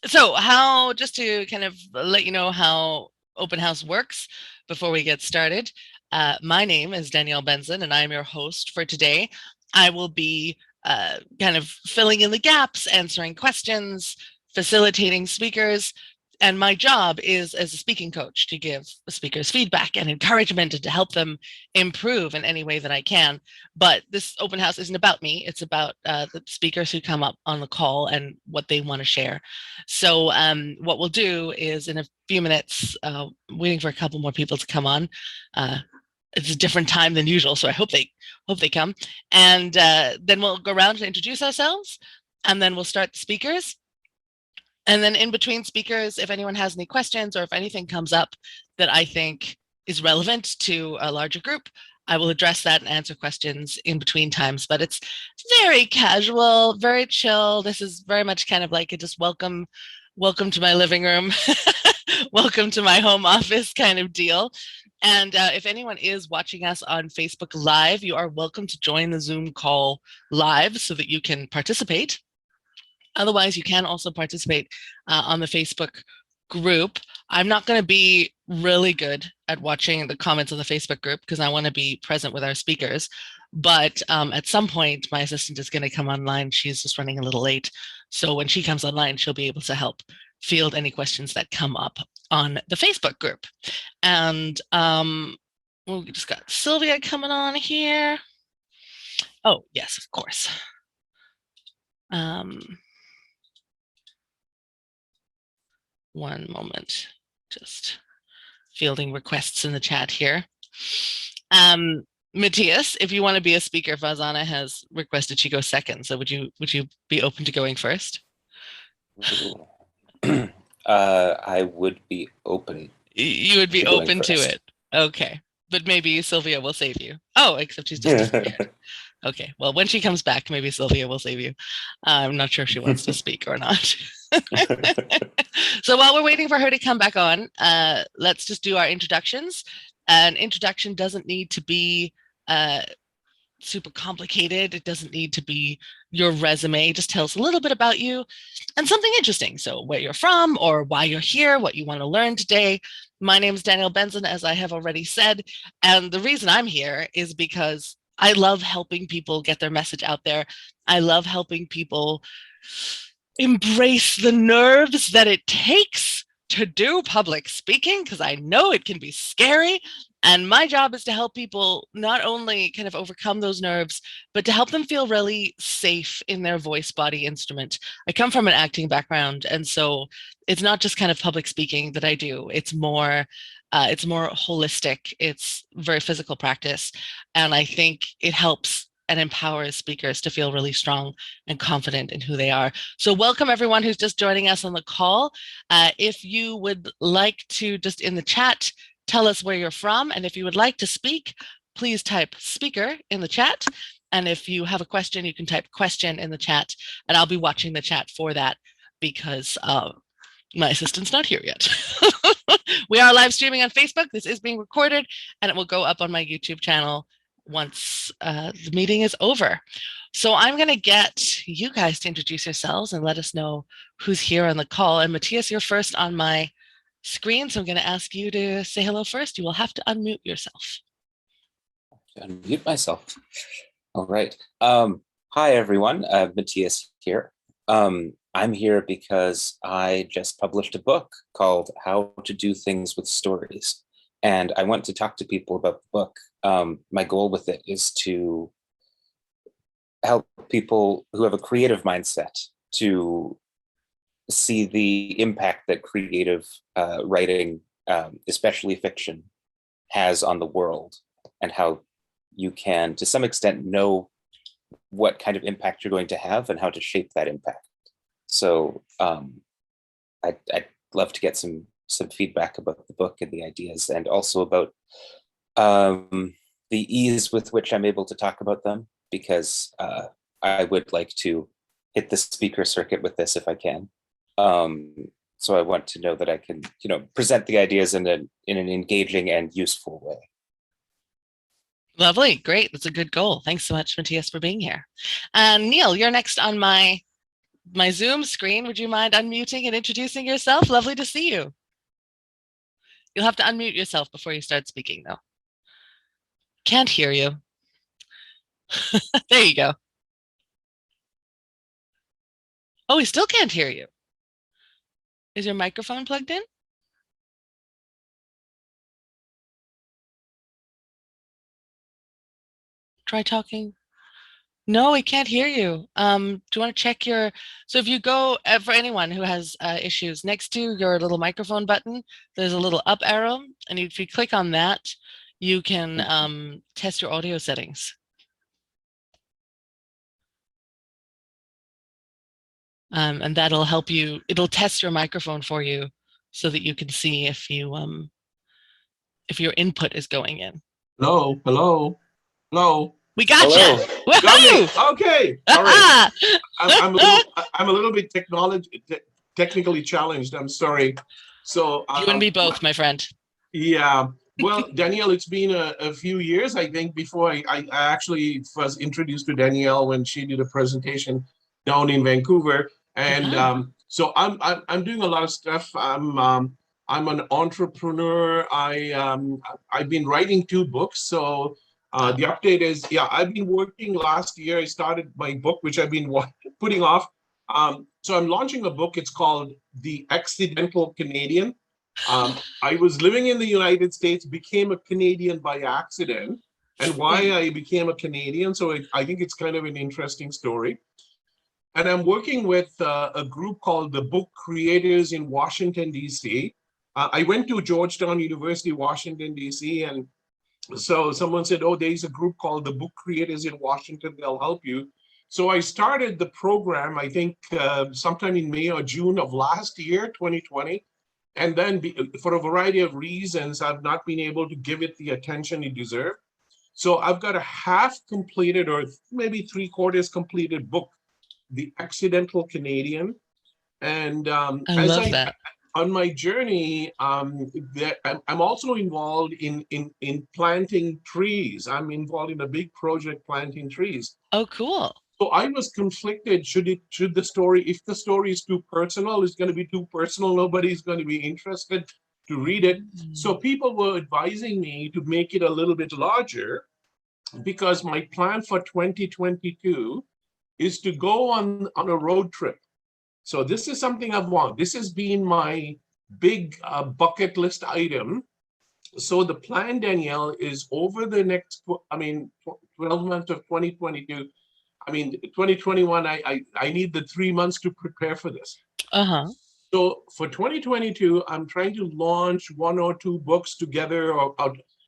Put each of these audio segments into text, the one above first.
So how, just to kind of let you know how open house works before we get started, my name is Danielle Benzon and I'm your host for today. I will be kind of filling in the gaps, answering questions, facilitating speakers. And my job is as a speaking coach to give the speakers feedback and encouragement and to help them improve in any way that I can. But this open house isn't about me. It's about the speakers who come up on the call and what they want to share. So what we'll do is in a few minutes, waiting for a couple more people to come on. It's a different time than usual, so I hope they come. And then we'll go around and introduce ourselves, and then we'll start the speakers. And then in between speakers, if anyone has any questions or if anything comes up that I think is relevant to a larger group, I will address that and answer questions in between times. But it's very casual, very chill. This is very much kind of like a just welcome to my living room, welcome to my home office kind of deal. And if anyone is watching us on Facebook Live, you are welcome to join the Zoom call live so that you can participate. Otherwise, you can also participate on the Facebook group. I'm not going to be really good at watching the comments on the Facebook group because I want to be present with our speakers. But at some point, my assistant is going to come online. She's just running a little late. So when she comes online, she'll be able to help field any questions that come up on the Facebook group. And we just got Silvia coming on here. Oh, yes, of course. One moment, just fielding requests in the chat here. Mattias, if you want to be a speaker, Farzana has requested she go second. So would you be open to going first? I would be open. You would be open to it. Okay. But maybe Silvia will save you. Oh, except she's just disappeared. Okay. Well, when she comes back, maybe Silvia will save you. I'm not sure if she wants to speak or not. So while we're waiting for her to come back on, let's just do our introductions. An introduction doesn't need to be super complicated. It doesn't need to be your resume. Just tell us a little bit about you and something interesting. So where you're from or why you're here, what you want to learn today. My name is Danielle Benzon, as I have already said. And the reason I'm here is because I love helping people get their message out there. I love helping people embrace the nerves that it takes to do public speaking, because I know it can be scary. And my job is to help people not only kind of overcome those nerves, but to help them feel really safe in their voice body instrument. I come from an acting background, and so it's not just kind of public speaking that I do. It's more holistic. It's very physical practice. And I think it helps and empowers speakers to feel really strong and confident in who they are. So welcome everyone who's just joining us on the call. If you would like to just in the chat, tell us where you're from. And if you would like to speak, please type speaker in the chat. And if you have a question, you can type question in the chat. And I'll be watching the chat for that because my assistant's not here yet. We are live streaming on Facebook. This is being recorded and it will go up on my YouTube channel once the meeting is over. So I'm going to get you guys to introduce yourselves and let us know who's here on the call. And Mattias, you're first on my screen, so I'm going to ask you to say hello first. You will have to unmute yourself. Unmute myself. All right. Hi, everyone. Mattias here. I'm here because I just published a book called How to Do Things with Stories. And I want to talk to people about the book. My goal with it is to help people who have a creative mindset to see the impact that creative writing, especially fiction, has on the world, and how you can, to some extent, know what kind of impact you're going to have and how to shape that impact. So I'd love to get some feedback about the book and the ideas, and also about the ease with which I'm able to talk about them, because I would like to hit the speaker circuit with this if I can. So I want to know that I can, present the ideas in an engaging and useful way. Lovely, great. That's a good goal. Thanks so much, Mattias, for being here. And Neil, you're next on my my Zoom screen. Would you mind unmuting and introducing yourself? Lovely to see you. You'll have to unmute yourself before you start speaking, though. Can't hear you. There you go. Oh, we still can't hear you. Is your microphone plugged in? Try talking. No, we can't hear you. Do you want to check your, so if you go, for anyone who has issues, next to your little microphone button, there's a little up arrow, and if you click on that, you can test your audio settings. And that'll help you, it'll test your microphone for you so that you can see if you, if your input is going in. Hello, hello, hello. We gotcha. Hello. Got me. Okay. All right. I'm a little bit technically challenged. I'm sorry. So you and me both, my friend. Yeah. Well, Danielle, it's been a few years, I think, before I actually was introduced to Danielle when she did a presentation down in Vancouver, and so I'm doing a lot of stuff. I'm an entrepreneur. I've been writing 2 books, so. The update is, yeah, I've been working last year. I started my book, which I've been putting off. So I'm launching a book. It's called The Accidental Canadian. I was living in the United States, became a Canadian by accident, and why I became a Canadian. So I think it's kind of an interesting story. And I'm working with a group called the Book Creators in Washington, D.C. I went to Georgetown University, Washington, D.C., and so someone said, oh, there's a group called the Book Creators in Washington, they'll help you. So I started the program, I think sometime in May or June of last year, 2020. And then for a variety of reasons, I've not been able to give it the attention it deserved. So I've got a half completed or maybe 3/4 completed book, The Accidental Canadian. And I love that. On my journey, I'm also involved in planting trees. I'm involved in a big project planting trees. Oh, cool. So I was conflicted. Should the story, if the story is too personal, it's going to be too personal. Nobody's going to be interested to read it. So people were advising me to make it a little bit larger, because my plan for 2022 is to go on a road trip. So this is something I've wanted. This has been my big bucket list item. So the plan, Danielle, is over the next, 12 months of 2022. 2021, I need the 3 months to prepare for this. So for 2022, I'm trying to launch 1 or 2 books together.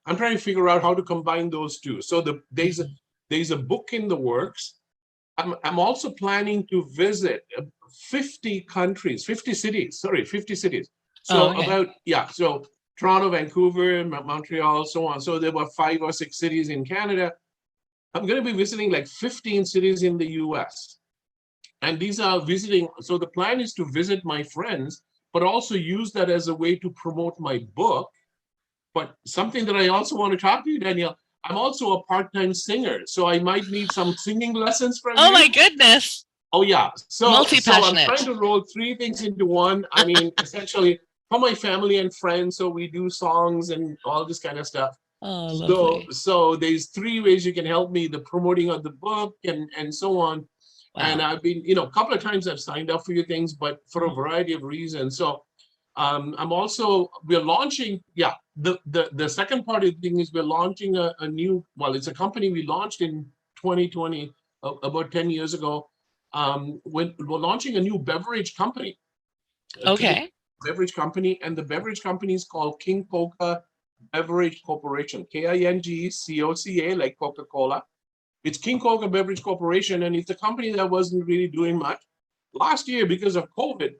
I'm trying to figure out how to combine those 2. So there's a book in the works. I'm also planning to visit 50 countries, 50 cities. So so Toronto, Vancouver, Montreal, so on. So there were 5 or 6 cities in Canada. I'm going to be visiting like 15 cities in the US. And these are visiting. So the plan is to visit my friends, but also use that as a way to promote my book. But something that I also want to talk to you, Danielle, I'm also a part-time singer, so I might need some singing lessons from you. Oh my goodness. Oh yeah. So I'm multi-passionate. trying to roll 3 things into one. Essentially for my family and friends. So we do songs and all this kind of stuff. Oh, lovely. So there's 3 ways you can help me: the promoting of the book and so on. Wow. And I've been, a couple of times I've signed up for your things, but for a variety of reasons. So we're launching, the second part of the thing is we're launching a new, it's a company we launched in 2020, about 10 years ago. We're launching a new beverage company. Okay. Beverage company, and the beverage company is called King Coca Beverage Corporation, KINGCOCA, like Coca-Cola. It's King Coca Beverage Corporation, and it's a company that wasn't really doing much. Last year, because of COVID,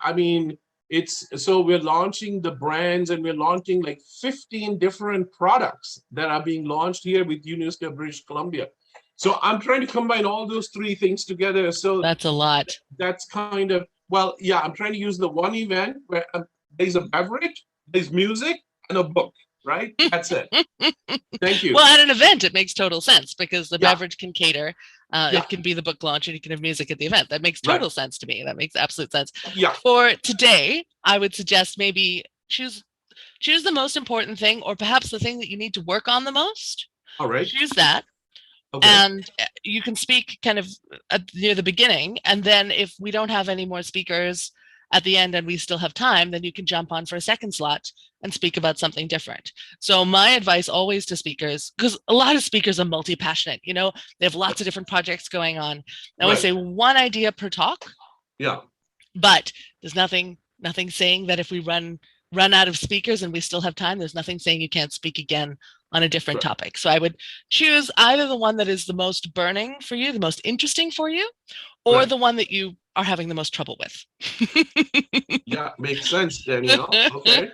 so we're launching the brands, and we're launching like 15 different products that are being launched here with University of British Columbia. So I'm trying to combine all those 3 things together. So that's a lot. That's kind of, I'm trying to use the one event where there's a beverage, there's music, and a book. right? That's it. Thank you. Well, at an event, it makes total sense because the Yeah. beverage can cater. It can be the book launch and you can have music at the event. That makes total sense to me. That makes absolute sense. Yeah. For today, I would suggest maybe choose the most important thing, or perhaps the thing that you need to work on the most. All right. Choose that. Okay. And you can speak kind of near the beginning. And then if we don't have any more speakers at the end and we still have time, then you can jump on for a second slot and speak about something different. So my advice always to speakers, because a lot of speakers are multi-passionate, you know, they have lots of different projects going on. I always say one idea per talk. Yeah. But there's nothing saying that if we run out of speakers and we still have time, there's nothing saying you can't speak again on a different topic. So I would choose either the one that is the most burning for you, the most interesting for you, or the one that you are having the most trouble with. Yeah, makes sense, Danielle. Okay.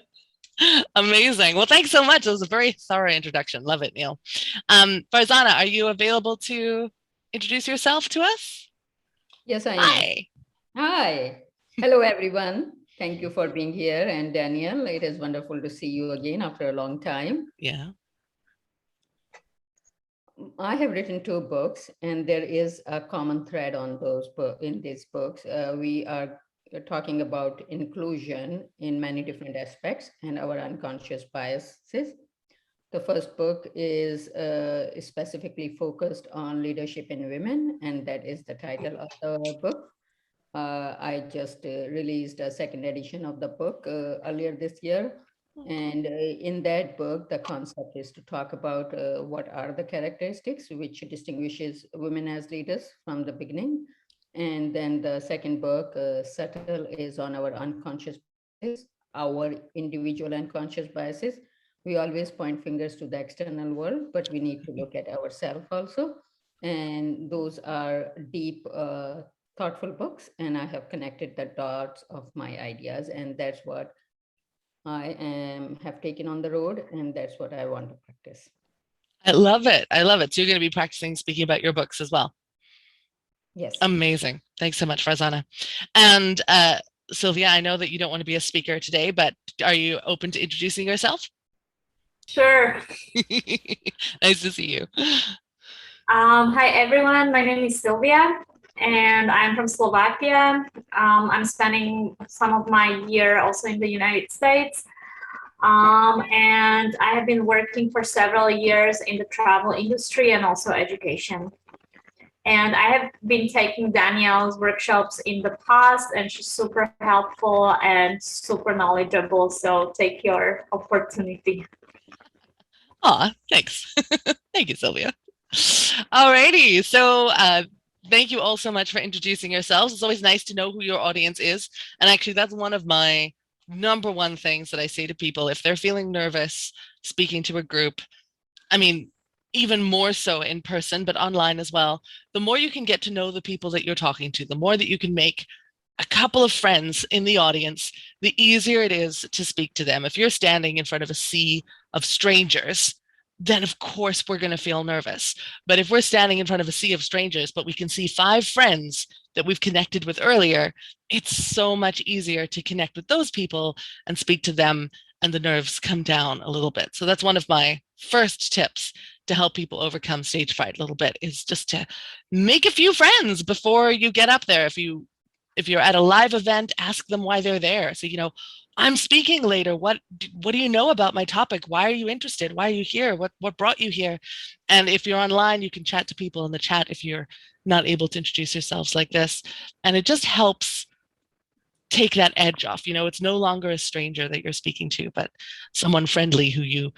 Amazing. Well, thanks so much. It was a very thorough introduction. Love it, Neil. Farzana, are you available to introduce yourself to us? Yes, I am. Hi. Hi. Hello, everyone. Thank you for being here. And Danielle, it is wonderful to see you again after a long time. Yeah. I have written 2 books, and there is a common thread on those in these books. We are talking about inclusion in many different aspects and our unconscious biases. The first book is specifically focused on leadership in women, and that is the title of the book. I just released a second edition of the book earlier this year. And in that book, the concept is to talk about what are the characteristics which distinguishes women as leaders from the beginning. And then the second book, Subtle, is on our unconscious biases, our individual unconscious biases. We always point fingers to the external world, but we need to look at ourselves also. And those are deep, thoughtful books. And I have connected the dots of my ideas. And that's what I have taken on the road, and that's what I want to practice. I love it. I love it. So you're going to be practicing speaking about your books as well. Yes. Amazing. Thanks so much, Farzana. And Silvia, I know that you don't want to be a speaker today, but are you open to introducing yourself? Sure. Nice to see you. Hi, everyone. My name is Silvia, and I'm from Slovakia. I'm spending some of my year also in the United States. And I have been working for several years in the travel industry and also education. And I have been taking Danielle's workshops in the past, and she's super helpful and super knowledgeable. So take your opportunity. Aw, thanks. Thank you, Silvia. Alrighty. So thank you all so much for introducing yourselves. It's always nice to know who your audience is. And actually, that's one of my #1 things that I say to people if they're feeling nervous speaking to a group. I mean, even more so in person, but online as well. The more you can get to know the people that you're talking to, the more that you can make a couple of friends in the audience, the easier it is to speak to them. If you're standing in front of a sea of strangers, then of course we're going to feel nervous. But if we're standing in front of a sea of strangers, but we can see 5 friends that we've connected with earlier, it's so much easier to connect with those people and speak to them, and the nerves come down a little bit. So that's one of my first tips to help people overcome stage fright a little bit, is just to make a few friends before you get up there. If you're at a live event, ask them why they're there. So, you know, I'm speaking later. What do you know about my topic? Why are you interested? Why are you here? What brought you here? And if you're online, you can chat to people in the chat if you're not able to introduce yourselves like this. And it just helps take that edge off. You know, it's no longer a stranger that you're speaking to, but someone friendly who you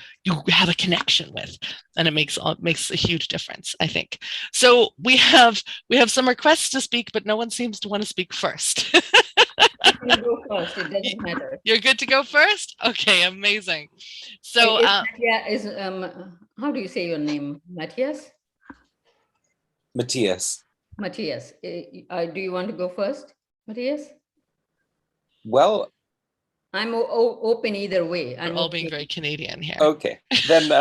have a connection with, and it makes a huge difference, I think. So we have some requests to speak, but no one seems to want to speak first. You go first. It doesn't matter. You're good to go first? Okay, amazing. So how do you say your name? Mattias? Mattias. Mattias. Do you want to go first, Mattias? Well, I'm open either way. We're all being very Canadian here. Okay, then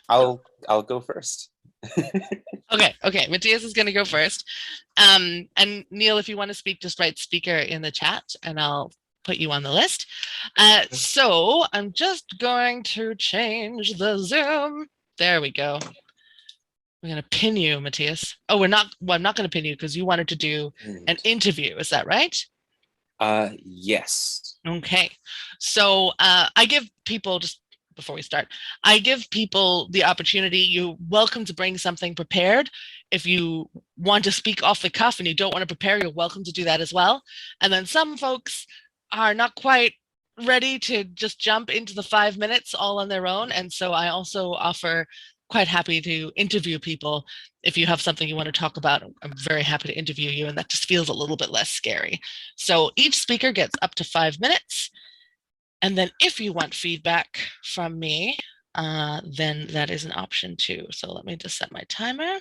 I'll go first. Okay. Mattias is going to go first. And Neil, if you want to speak, just write speaker in the chat and I'll put you on the list. So I'm just going to change the Zoom. There we go. I'm going to pin you, Mattias. Oh, we're not. Well, I'm not going to pin you because you wanted to do an interview. Is that right? Yes. Okay. So I give people, just before we start, I give people the opportunity. You're welcome to bring something prepared. If you want to speak off the cuff and you don't want to prepare, you're welcome to do that as well. And then some folks are not quite ready to just jump into the 5 minutes all on their own. And so I also offer, quite happy to interview people. If you have something you want to talk about, I'm very happy to interview you, and that just feels a little bit less scary. So each speaker gets up to 5 minutes. And then if you want feedback from me, then that is an option too. So let me just set my timer.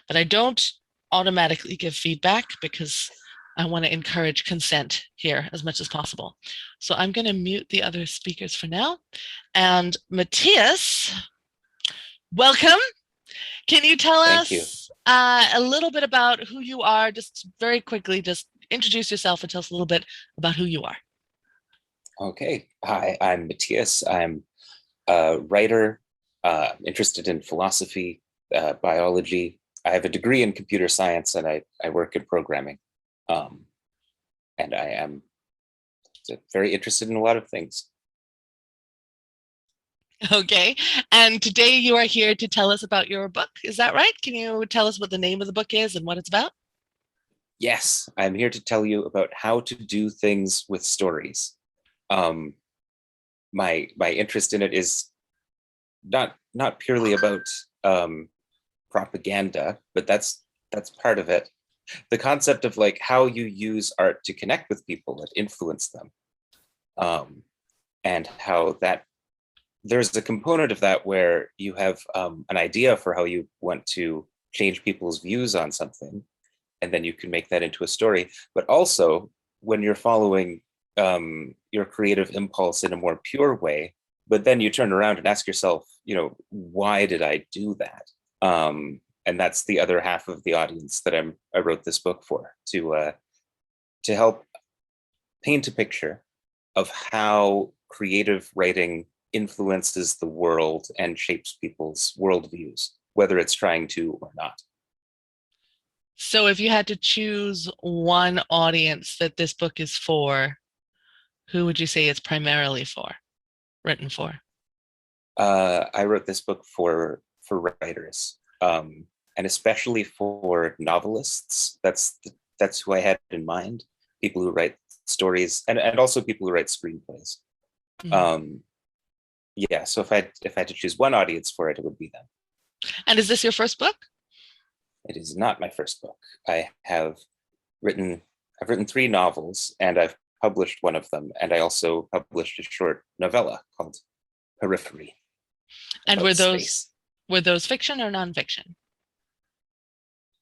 But I don't automatically give feedback because I want to encourage consent here as much as possible. So I'm going to mute the other speakers for now. And Mattias, welcome. Can you tell us a little bit about who you are? Just very quickly, just introduce yourself and tell us a little bit about who you are. Okay. Hi, I'm Mattias. I'm a writer, interested in philosophy, biology. I have a degree in computer science, and I work in programming. And I am very interested in a lot of things. Okay. And today you are here to tell us about your book. Is that right? Can you tell us what the name of the book is and what it's about? Yes, I'm here to tell you about how to do things with stories. My interest in it is not purely about propaganda, but that's part of it. The concept of like how you use art to connect with people and influence them, and how that there's a component of that where you have an idea for how you want to change people's views on something, and then you can make that into a story. But also, when you're following your creative impulse in a more pure way, but then you turn around and ask yourself, why did I do that? And that's the other half of the audience that I wrote this book for, to help paint a picture of how creative writing influences the world and shapes people's worldviews, whether it's trying to or not. So if you had to choose one audience that this book is for, who would you say it's primarily written for? I wrote this book for writers, and especially for novelists. That's who I had in mind. People who write stories, and also people who write screenplays. Mm-hmm. Yeah, so if I had to choose one audience for it, it would be them. And is this your first book? It is not my first book. I've written 3 novels, and I've published one of them, and I also published a short novella called Periphery. And were those fiction or nonfiction?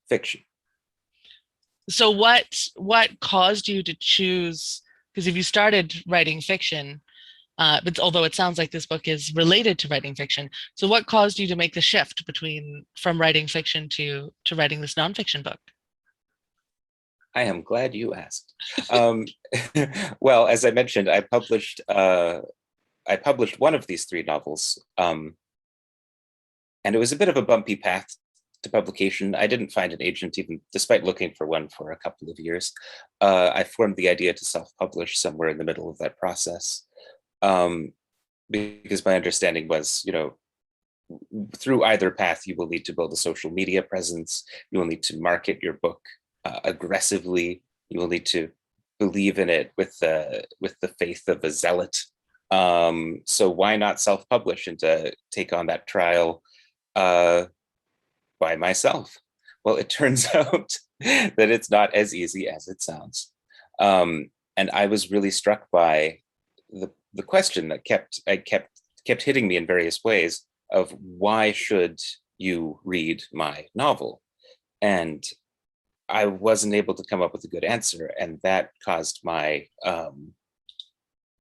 Fiction. So what caused you to choose? Because if you started writing fiction, but although it sounds like this book is related to writing fiction, so what caused you to make the shift from writing fiction to writing this nonfiction book? I am glad you asked. Well, as I mentioned, I published one of these 3 novels, and it was a bit of a bumpy path to publication. I didn't find an agent, even despite looking for one for a couple of years. I formed the idea to self-publish somewhere in the middle of that process, because my understanding was, through either path, you will need to build a social media presence. You will need to market your book aggressively. You will need to believe in it with the faith of a zealot. So why not self-publish and to take on that trial by myself? Well, it turns out that it's not as easy as it sounds. And I was really struck by the question that kept hitting me in various ways of why should you read my novel? And I wasn't able to come up with a good answer, and that caused my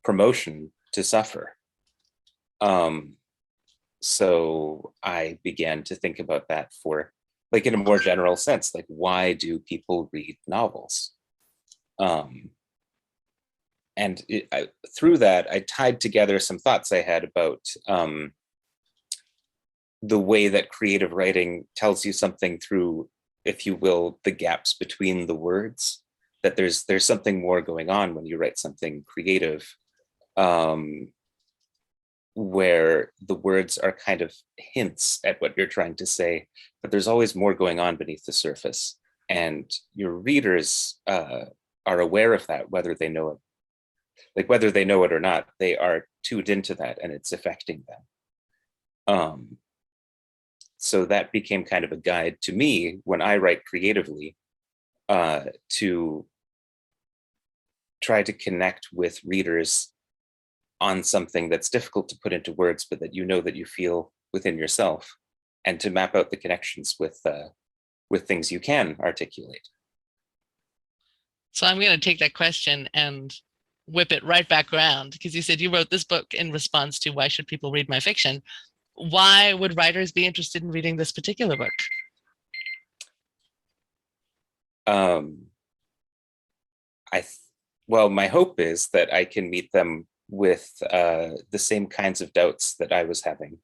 promotion to suffer. So I began to think about that for, like, in a more general sense, like, why do people read novels? through that, I tied together some thoughts I had about the way that creative writing tells you something through, if you will, the gaps between the words, that there's something more going on when you write something creative, where the words are kind of hints at what you're trying to say, but there's always more going on beneath the surface. And your readers are aware of that, whether they know it. Like whether they know it or not, they are tuned into that and it's affecting them. So that became kind of a guide to me when I write creatively, to try to connect with readers on something that's difficult to put into words, but that you know that you feel within yourself, and to map out the connections with things you can articulate. So I'm going to take that question and whip it right back around, because you said you wrote this book in response to why should people read my fiction? Why would writers be interested in reading this particular book? Well, my hope is that I can meet them with the same kinds of doubts that I was having.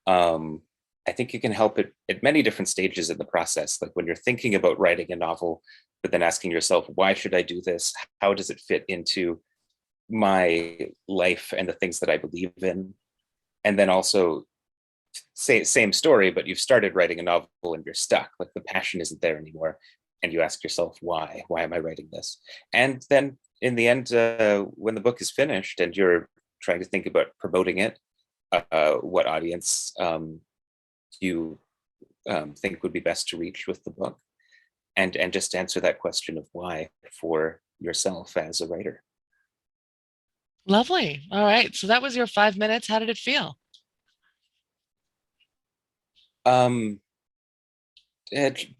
I think you can help it at many different stages in the process, like when you're thinking about writing a novel, but then asking yourself, why should I do this? How does it fit into my life and the things that I believe in? And then also, same story, but you've started writing a novel and you're stuck, like the passion isn't there anymore. And you ask yourself, why am I writing this? And then in the end, when the book is finished and you're trying to think about promoting it, what audience you think would be best to reach with the book, and just answer that question of why for yourself as a writer. Lovely. All right. So that was your 5 minutes. How did it feel?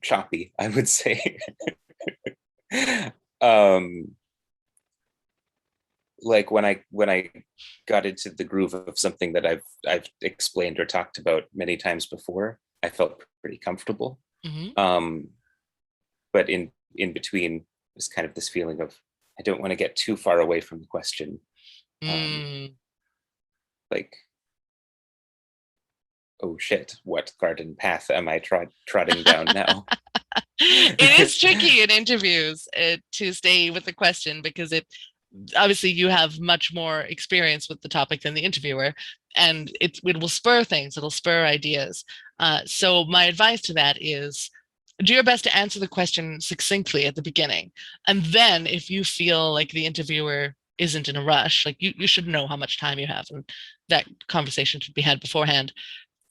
Choppy, I would say. Like when I got into the groove of something that I've explained or talked about many times before, I felt pretty comfortable. Mm-hmm. But in between was kind of this feeling of, I don't want to get too far away from the question. Like, oh shit, what garden path am I trotting down now? It is tricky in interviews to stay with the question, because obviously you have much more experience with the topic than the interviewer, and it will spur things, it'll spur ideas. So my advice to that is, do your best to answer the question succinctly at the beginning. And then if you feel like the interviewer isn't in a rush, like you should know how much time you have, and that conversation should be had beforehand.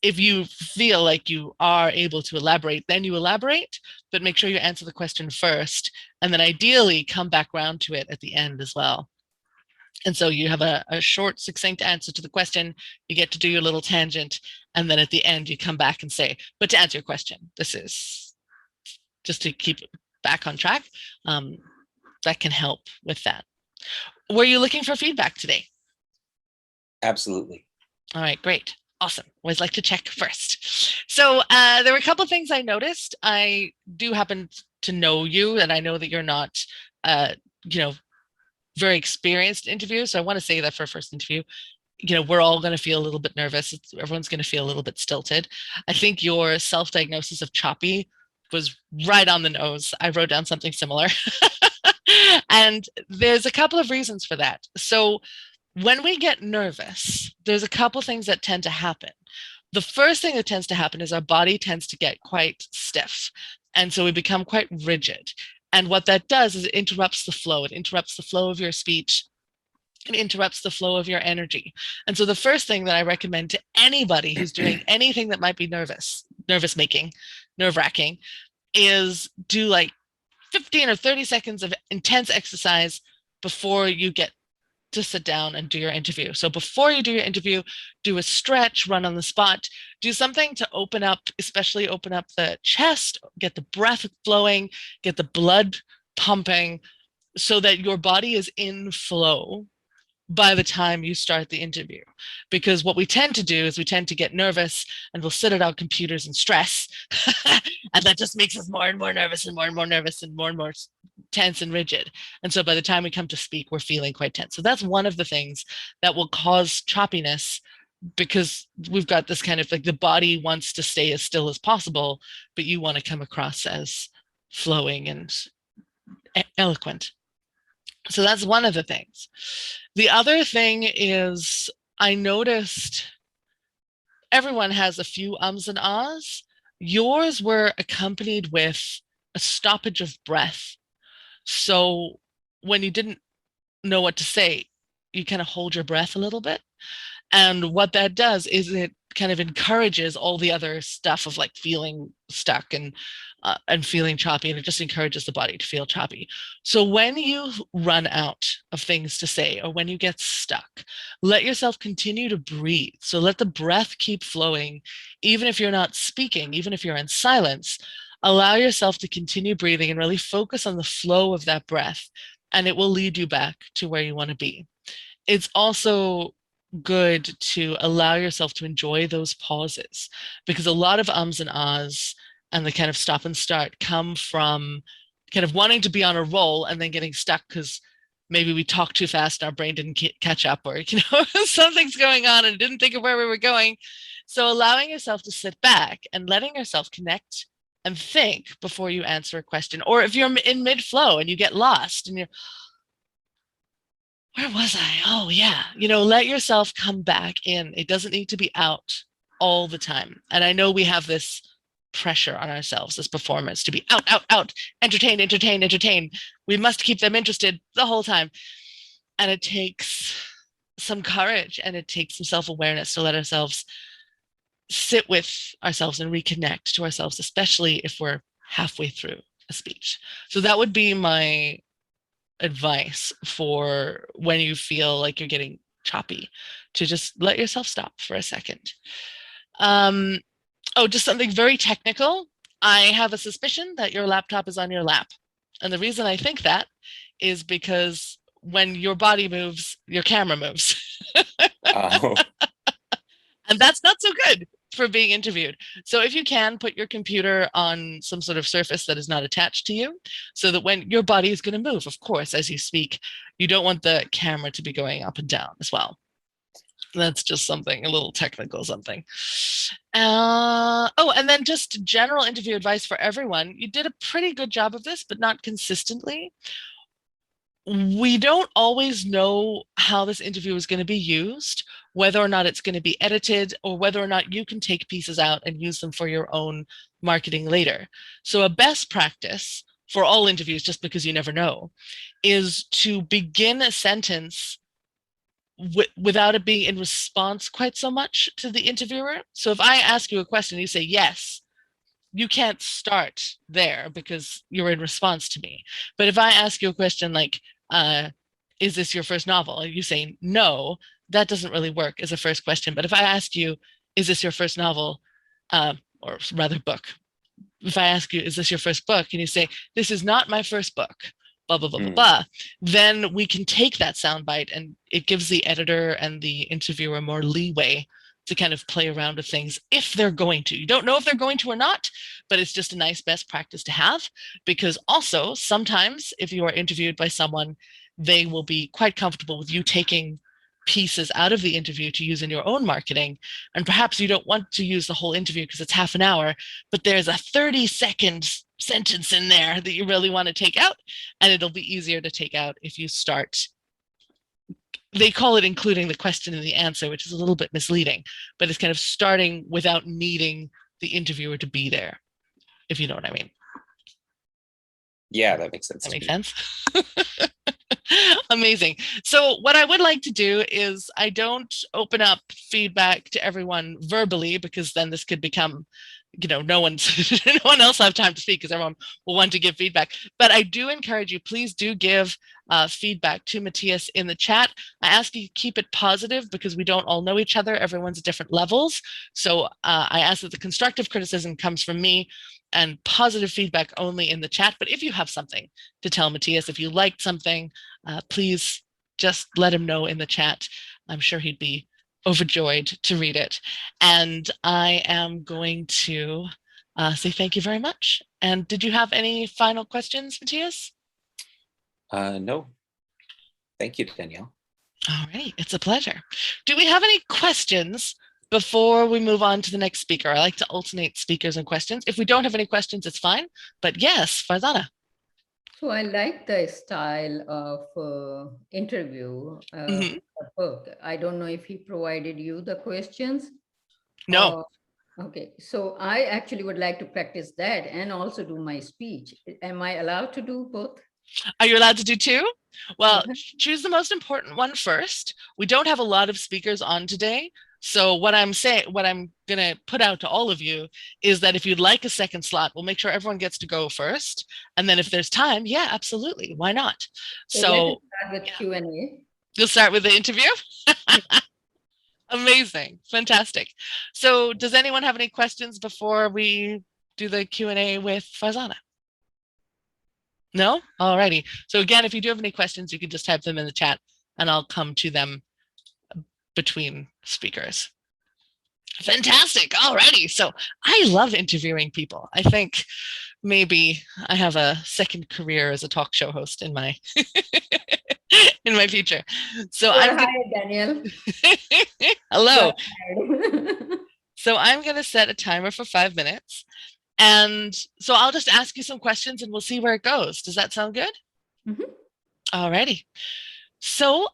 If you feel like you are able to elaborate, then you elaborate, but make sure you answer the question first, and then ideally come back around to it at the end as well. And so you have a short, succinct answer to the question, you get to do your little tangent, and then at the end you come back and say, but to answer your question, this is just to keep it back on track. That can help with that. Were you looking for feedback today? Absolutely. All right, great. Awesome. Always like to check first. So there were a couple of things I noticed. I do happen to know you, and I know that you're not, very experienced interviewers. So I want to say that for a first interview, we're all going to feel a little bit nervous. Everyone's going to feel a little bit stilted. I think your self-diagnosis of choppy was right on the nose. I wrote down something similar. And there's a couple of reasons for that. So when we get nervous, there's a couple things that tend to happen. The first thing that tends to happen is our body tends to get quite stiff. And so we become quite rigid. And what that does is it interrupts the flow. It interrupts the flow of your speech. It interrupts the flow of your energy. And so the first thing that I recommend to anybody who's doing anything that might be nerve-wracking, is do like 15 or 30 seconds of intense exercise before you get to sit down and do your interview. So before you do your interview, do a stretch, run on the spot, do something to open up, especially open up the chest, get the breath flowing, get the blood pumping, so that your body is in flow by the time you start the interview. Because what we tend to do is we tend to get nervous and we'll sit at our computers and stress. And that just makes us more and more nervous and more and more nervous and more tense and rigid. And so by the time we come to speak, we're feeling quite tense. So that's one of the things that will cause choppiness, because we've got this kind of like the body wants to stay as still as possible, but you want to come across as flowing and eloquent. So that's one of the things. The other thing is, I noticed everyone has a few ums and ahs. Yours were accompanied with a stoppage of breath. So when you didn't know what to say, you kind of hold your breath a little bit. And what that does is it kind of encourages all the other stuff of like feeling stuck and feeling choppy, and it just encourages the body to feel choppy. So when you run out of things to say, or when you get stuck, let yourself continue to breathe. So let the breath keep flowing, even if you're not speaking, even if you're in silence. Allow yourself to continue breathing and really focus on the flow of that breath, and it will lead you back to where you want to be. It's also good to allow yourself to enjoy those pauses, because a lot of ums and ahs and the kind of stop and start come from kind of wanting to be on a roll and then getting stuck because maybe we talked too fast and our brain didn't catch up, or something's going on and didn't think of where we were going. So allowing yourself to sit back and letting yourself connect and think before you answer a question. Or if you're in mid-flow and you get lost and you're, where was I? Oh yeah. Let yourself come back in. It doesn't need to be out all the time. And I know we have this pressure on ourselves as performers to be out, entertain. We must keep them interested the whole time. And it takes some courage and it takes some self-awareness to let ourselves sit with ourselves and reconnect to ourselves, especially if we're halfway through a speech. So that would be my advice for when you feel like you're getting choppy, to just let yourself stop for a second. Just something very technical. I have a suspicion that your laptop is on your lap. And the reason I think that is because when your body moves, your camera moves. Oh. And that's not so good for being interviewed. So if you can, put your computer on some sort of surface that is not attached to you, so that when your body is going to move, of course, as you speak, you don't want the camera to be going up and down as well. That's just something, a little technical something. And then just general interview advice for everyone. You did a pretty good job of this, but not consistently. We don't always know how this interview is going to be used, whether or not it's going to be edited, or whether or not you can take pieces out and use them for your own marketing later. So a best practice for all interviews, just because you never know, is to begin a sentence without it being in response quite so much to the interviewer. So if I ask you a question, you say yes, you can't start there because you're in response to me. But if I ask you a question like, is this your first novel? And you say no, that doesn't really work as a first question. But if I ask you, is this your first novel, or rather book? If I ask you, is this your first book? And you say, this is not my first book, blah, blah, blah, blah, blah, then we can take that soundbite, and it gives the editor and the interviewer more leeway to kind of play around with things if they're going to. You don't know if they're going to or not, but it's just a nice best practice to have, because also sometimes if you are interviewed by someone, they will be quite comfortable with you taking pieces out of the interview to use in your own marketing. And perhaps you don't want to use the whole interview because it's half an hour, but there's a 30-second sentence in there that you really want to take out, and it'll be easier to take out if you start. They call it including the question and the answer, which is a little bit misleading, but it's kind of starting without needing the interviewer to be there, if you know what I mean. Yeah, that makes sense. That makes sense. Amazing. So what I would like to do is, I don't open up feedback to everyone verbally, because then this could become, no one else will have time to speak because everyone will want to give feedback. But I do encourage you, please do give feedback to Mattias in the chat. I ask you to keep it positive because we don't all know each other. Everyone's at different levels. So I ask that the constructive criticism comes from me, and positive feedback only in the chat. But if you have something to tell Mattias, if you liked something, please just let him know in the chat. I'm sure he'd be overjoyed to read it. And I am going to say thank you very much. And did you have any final questions, Mattias? No. Thank you, Danielle. All right, it's a pleasure. Do we have any questions before we move on to the next speaker? I like to alternate speakers and questions. If we don't have any questions, it's fine. But yes, Farzana. So I like the style of interview Mhm. book. I don't know if he provided you the questions. No. Okay, so I actually would like to practice that and also do my speech. Am I allowed to do both? Are you allowed to do two? Well, choose the most important one first. We don't have a lot of speakers on today. So what I'm going to put out to all of you is that if you'd like a second slot, we'll make sure everyone gets to go first. And then if there's time, yeah, absolutely. Why not? So let's start with Q&A. You'll start with the interview? Amazing. Fantastic. So does anyone have any questions before we do the Q&A with Farzana? No? Alrighty. So again, if you do have any questions, you can just type them in the chat and I'll come to them between speakers. Fantastic. Alrighty. So I love interviewing people. I think maybe I have a second career as a talk show host in my in my future. So hi, Danielle. Hello. So I'm going to set a timer for 5 minutes. And so I'll just ask you some questions and we'll see where it goes. Does that sound good? Mm-hmm. All righty. So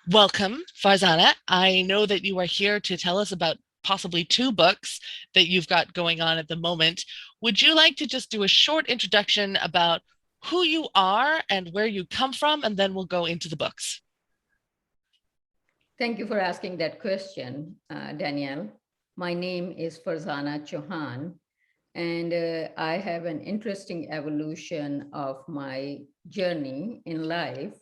welcome, Farzana. I know that you are here to tell us about possibly 2 books that you've got going on at the moment. Would you like to just do a short introduction about who you are and where you come from, and then we'll go into the books? Thank you for asking that question, Danielle. My name is Farzana Chauhan, and I have an interesting evolution of my journey in life.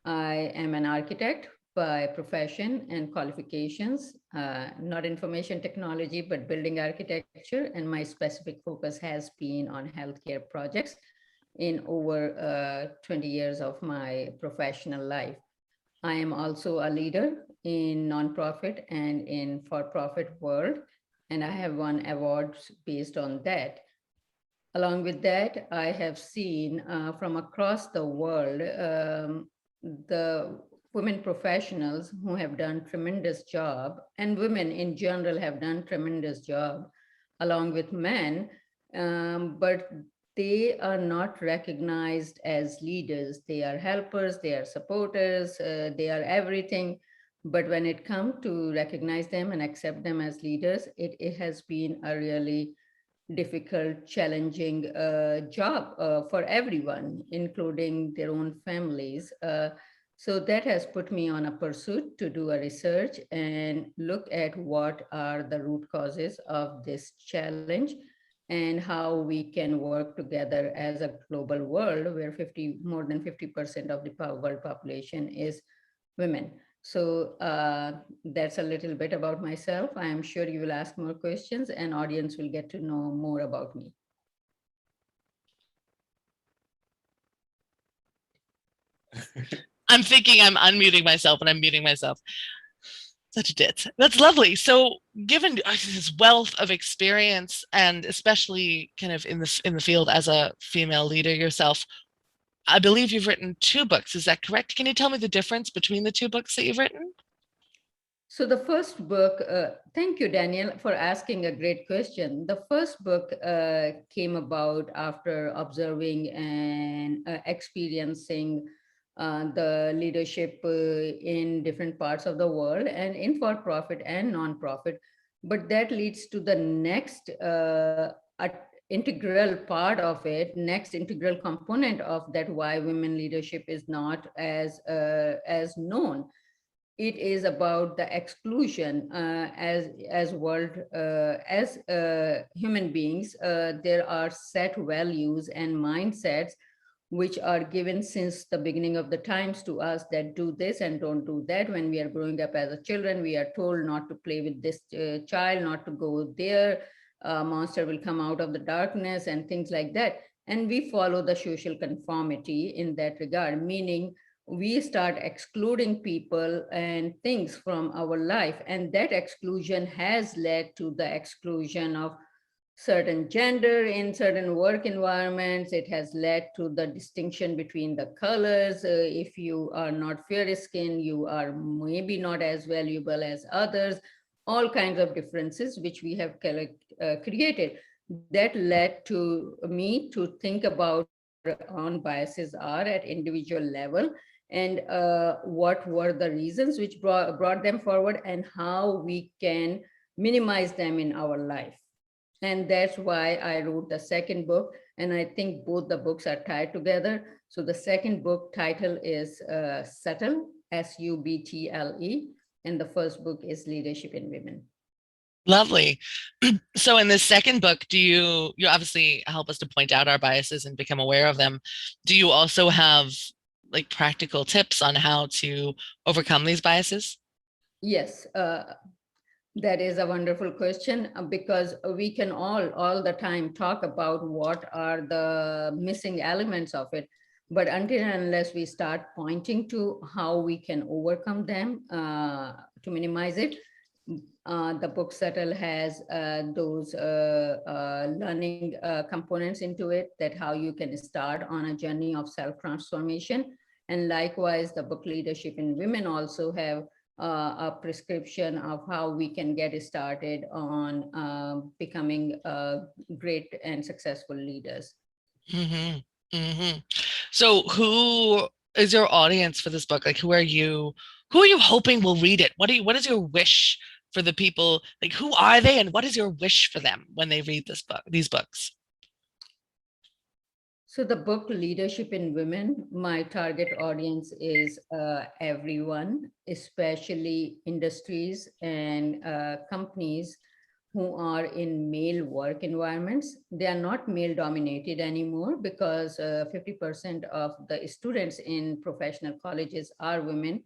I am an architect by profession and qualifications, not information technology, but building architecture. And my specific focus has been on healthcare projects in over 20 years of my professional life. I am also a leader in nonprofit and in for-profit world, and I have won awards based on that. Along with that, I have seen from across the world the women professionals who have done tremendous job, and women in general have done tremendous job along with men, but they are not recognized as leaders. They are helpers, they are supporters, they are everything. But when it comes to recognize them and accept them as leaders, it has been a really difficult, challenging job for everyone, including their own families. So that has put me on a pursuit to do a research and look at what are the root causes of this challenge and how we can work together as a global world where more than 50% of the world population is women. So that's a little bit about myself. I am sure you will ask more questions and audience will get to know more about me. I'm thinking I'm unmuting myself and I'm muting myself. Such a ditz. That's lovely. So given this wealth of experience, and especially kind of in the field as a female leader yourself, I believe you've written 2 books. Is that correct? Can you tell me the difference between the 2 books that you've written? So the first book, thank you, Danielle, for asking a great question. The first book came about after observing and experiencing the leadership in different parts of the world and in for-profit and non-profit. But that leads to the next integral part of it, next integral component of that, why women leadership is not as known. It is about the exclusion as human beings. There are set values and mindsets which are given since the beginning of the times to us, that do this and don't do that. When we are growing up as a children, we are told not to play with this child, not to go there. A monster will come out of the darkness and things like that. And we follow the social conformity in that regard, meaning we start excluding people and things from our life. And that exclusion has led to the exclusion of certain gender in certain work environments. It has led to the distinction between the colors. If you are not fair skinned, you are maybe not as valuable as others. All kinds of differences which we have created. That led to me to think about what our own biases are at individual level, and what were the reasons which brought them forward, and how we can minimize them in our life. And that's why I wrote the second book. And I think both the books are tied together. So the second book title is Subtle, Subtle. And the first book is Leadership in Women. Lovely. So in this second book, you obviously help us to point out our biases and become aware of them. Do you also have like practical tips on how to overcome these biases? Yes. That is a wonderful question, because we can all the time talk about what are the missing elements of it. But until and unless we start pointing to how we can overcome them to minimize it, the book Subtle has those learning components into it, that how you can start on a journey of self-transformation. And likewise, the book Leadership in Women also have a prescription of how we can get started on becoming great and successful leaders. Mm-hmm. Mm-hmm. So who is your audience for this book? Like, who are you hoping will read it? What is your wish for the people? Like, who are they, and what is your wish for them when they read these books? So the book Leadership in Women, my target audience is everyone, especially industries and companies who are in male work environments. They are not male dominated anymore, because 50% of the students in professional colleges are women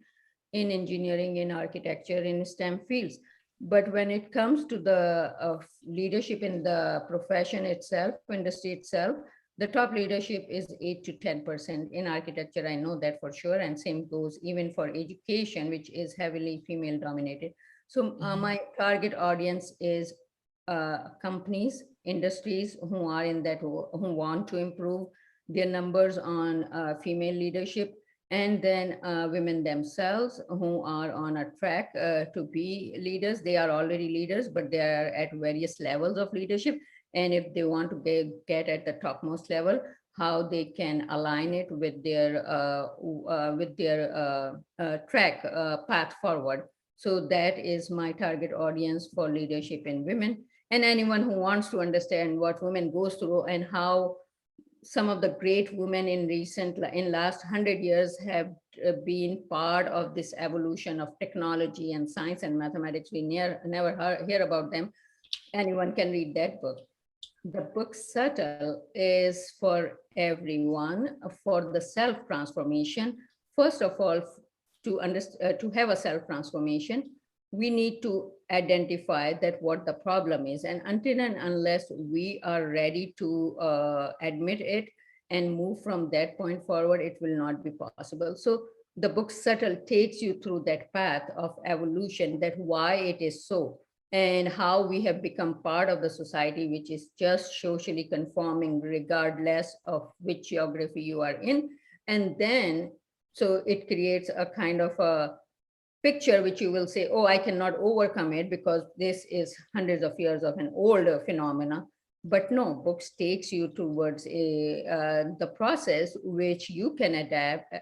in engineering, in architecture, in STEM fields. But when it comes to the leadership in the profession itself, industry itself, the top leadership is 8 to 10%. In architecture, I know that for sure. And same goes even for education, which is heavily female dominated. So my target audience is companies, industries who are in that, who want to improve their numbers on female leadership, and then women themselves who are on a track to be leaders. They are already leaders, but they are at various levels of leadership. And if they want to get at the topmost level, how they can align it with their track path forward. So that is my target audience for Leadership in Women. And anyone who wants to understand what women goes through and how some of the great women in last 100 years have been part of this evolution of technology and science and mathematics. We never hear about them. Anyone can read that book. The book Subtle is for everyone, for the self-transformation. First of all, to have a self-transformation, we need to identify that what the problem is. And until and unless we are ready to admit it and move from that point forward, it will not be possible. So the book Subtle takes you through that path of evolution, that why it is so, and how we have become part of the society, which is just socially conforming regardless of which geography you are in. And then, so it creates a kind of a picture which you will say, oh, I cannot overcome it because this is hundreds of years of an older phenomena. But no, books takes you towards the process which you can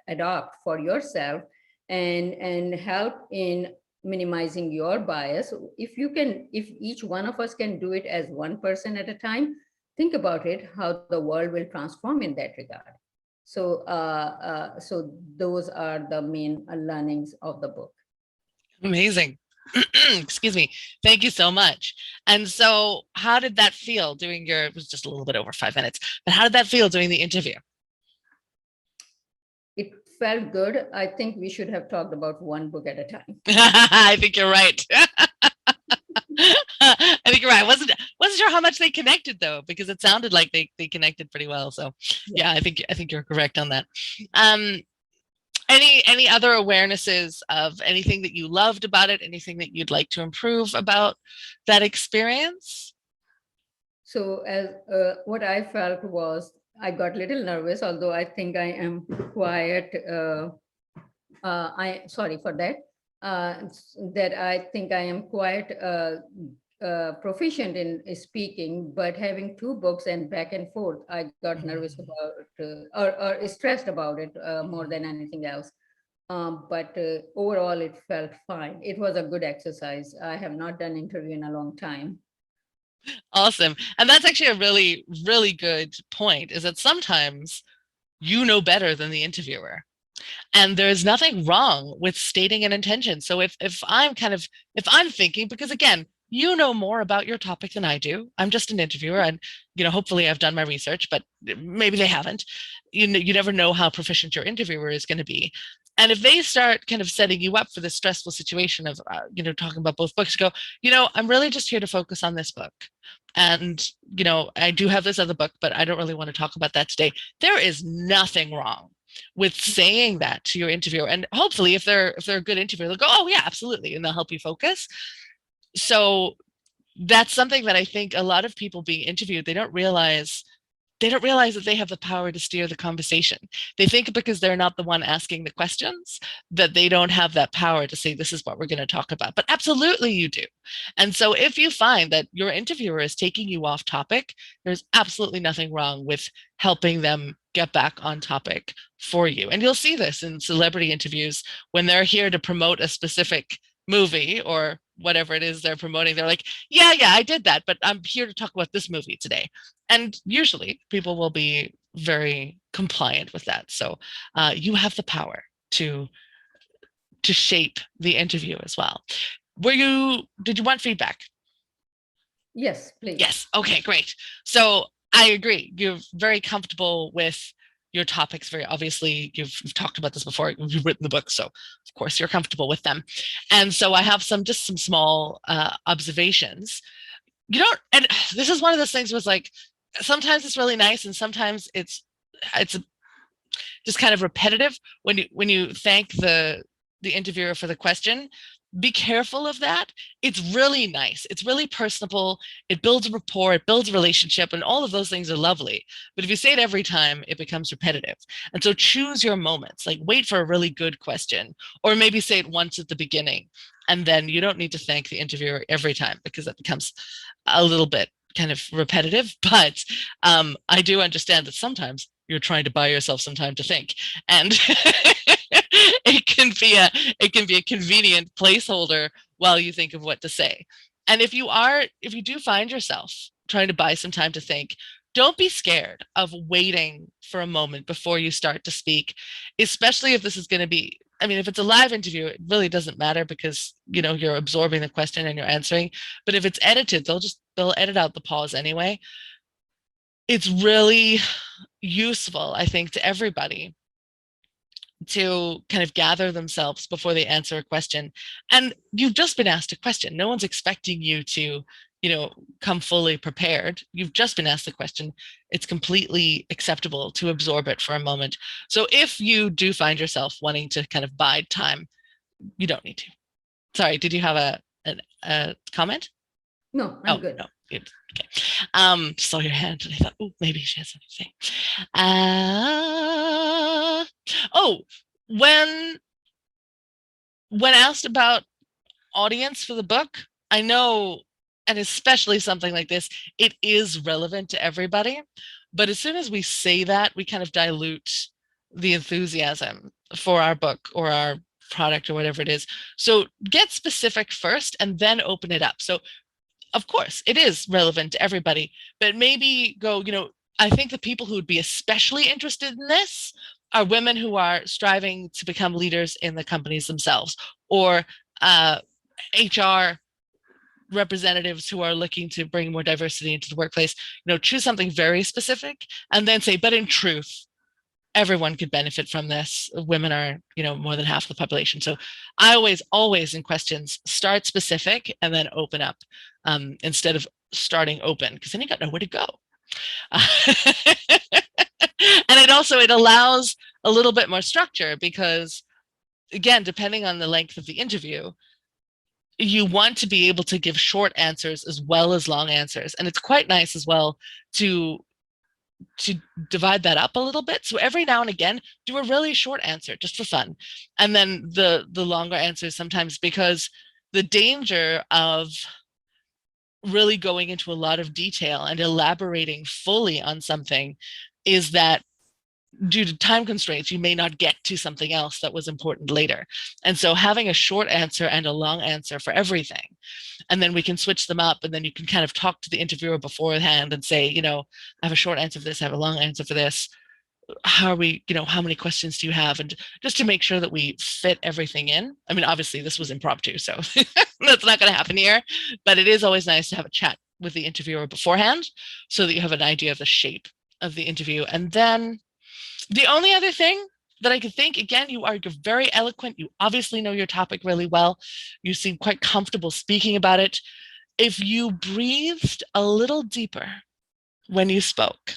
adopt for yourself and help in minimizing your bias. If each one of us can do it as one person at a time, think about it, how the world will transform in that regard. So, so those are the main learnings of the book. Amazing. Excuse me. Thank you so much. And so how did that feel doing it was just a little bit over 5 minutes, but how did that feel doing the interview? It felt good. I think we should have talked about one book at a time. I think you're right. I think you're right. I wasn't sure how much they connected though, because it sounded like they connected pretty well. So yeah, I think you're correct on that. Any other awarenesses of anything that you loved about it, anything that you'd like to improve about that experience? So as what I felt was I got a little nervous, although I think I am quite, sorry for that, that I think I am quite proficient in speaking, but having two books and back and forth, I got nervous about or stressed about it more than anything else. But overall, it felt fine. It was a good exercise. I have not done interview in a long time. Awesome. And that's actually a really, really good point, is that sometimes you know better than the interviewer. And there's nothing wrong with stating an intention. So if I'm thinking, because again, you know more about your topic than I do. I'm just an interviewer, and hopefully I've done my research, but maybe they haven't. You never know how proficient your interviewer is going to be. And if they start kind of setting you up for this stressful situation of, talking about both books, go, I'm really just here to focus on this book. And, I do have this other book, but I don't really want to talk about that today. There is nothing wrong with saying that to your interviewer. And hopefully if they're a good interviewer, they'll go, oh yeah, absolutely. And they'll help you focus. So that's something that I think a lot of people being interviewed, they don't realize that they have the power to steer the conversation. They think because they're not the one asking the questions that they don't have that power to say, this is what we're going to talk about. But absolutely you do. And so if you find that your interviewer is taking you off topic, there's absolutely nothing wrong with helping them get back on topic for you. And you'll see this in celebrity interviews when they're here to promote a specific movie or whatever it is they're promoting. They're like, yeah, I did that, but I'm here to talk about this movie today. And usually people will be very compliant with that. So you have the power to shape the interview as well. Did you want feedback? Yes, please. Yes. Okay, great. So I agree. You're very comfortable with your topics. Very obviously, you've talked about this before. You've written the book, so of course you're comfortable with them. And so I have some small observations. And this is one of those things was like, sometimes it's really nice, and sometimes it's just kind of repetitive when you thank the interviewer for the question. Be careful of that. It's really nice. It's really personable. It builds a rapport. It builds a relationship, and all of those things are lovely. But if you say it every time, it becomes repetitive. And so choose your moments. Like wait for a really good question, or maybe say it once at the beginning, and then you don't need to thank the interviewer every time, because that becomes a little bit kind of repetitive. But I do understand that sometimes you're trying to buy yourself some time to think, and it can be a convenient placeholder while you think of what to say. And if you do find yourself trying to buy some time to think, don't be scared of waiting for a moment before you start to speak, especially if this is going to be, if it's a live interview, it really doesn't matter, because you're absorbing the question and you're answering. But if it's edited, they'll edit out the pause anyway. It's really useful, I think, to everybody to kind of gather themselves before they answer a question. And you've just been asked a question. No one's expecting you to, come fully prepared. You've just been asked the question. It's completely acceptable to absorb it for a moment. So if you do find yourself wanting to kind of bide time, you don't need to. Sorry, did you have a comment? No, I'm good. No. Good. Okay. Saw your hand and I thought, oh, maybe she has something to say. When asked about audience for the book, I know, and especially something like this, it is relevant to everybody. But as soon as we say that, we kind of dilute the enthusiasm for our book or our product or whatever it is. So get specific first and then open it up. So of course, it is relevant to everybody, but maybe go, I think the people who would be especially interested in this are women who are striving to become leaders in the companies themselves, or HR representatives who are looking to bring more diversity into the workplace. Choose something very specific and then say, but in truth, everyone could benefit from this. Women are, more than half the population. So I always in questions, start specific and then open up, instead of starting open, because then you got nowhere to go. And it allows a little bit more structure, because again, depending on the length of the interview, you want to be able to give short answers as well as long answers. And it's quite nice as well to divide that up a little bit. So every now and again, do a really short answer just for fun. And then the longer answers sometimes, because the danger of really going into a lot of detail and elaborating fully on something is that due to time constraints, you may not get to something else that was important later. And so having a short answer and a long answer for everything, and then we can switch them up, and then you can kind of talk to the interviewer beforehand and say, you know, I have a short answer for this, I have a long answer for this. How are we, you know, how many questions do you have? And just to make sure that we fit everything in. I mean, obviously this was impromptu, so that's not going to happen here, but it is always nice to have a chat with the interviewer beforehand so that you have an idea of the shape of the interview. And then the only other thing that I could think, again, you're very eloquent. You obviously know your topic really well. You seem quite comfortable speaking about it. If you breathed a little deeper when you spoke,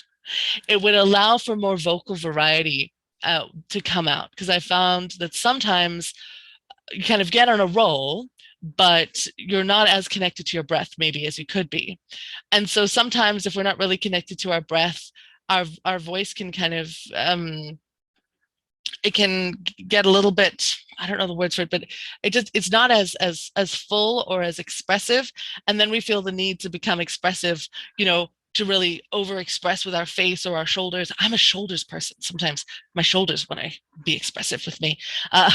it would allow for more vocal variety to come out. Because I found that sometimes you kind of get on a roll, but you're not as connected to your breath maybe as you could be. And so sometimes if we're not really connected to our breath, our voice can kind of, it can get a little bit, I don't know the words for it, but it's not as full or as expressive. And then we feel the need to become expressive, you know, to really overexpress with our face or our shoulders. I'm a shoulders person. Sometimes my shoulders want to be expressive with me. I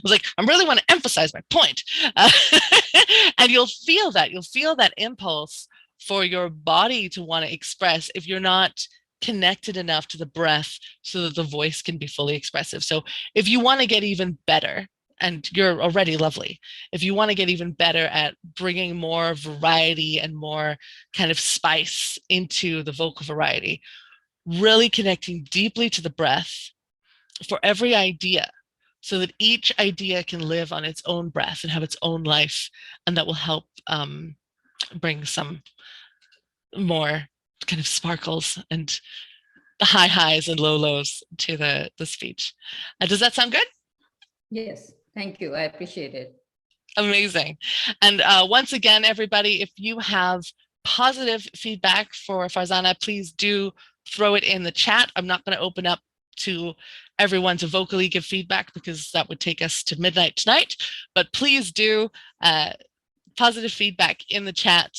was like, I really want to emphasize my point. And you'll feel that impulse for your body to want to express if you're not connected enough to the breath so that the voice can be fully expressive. So if you want to get even better, and you're already lovely, if you want to get even better at bringing more variety and more kind of spice into the vocal variety, really connecting deeply to the breath for every idea, so that each idea can live on its own breath and have its own life, and that will help bring some more kind of sparkles and high highs and low lows to the speech. Does that sound good? Yes, thank you. I appreciate it. Amazing. And once again, everybody, if you have positive feedback for Farzana, please do throw it in the chat. I'm not going to open up to everyone to vocally give feedback because that would take us to midnight tonight, but please do positive feedback in the chat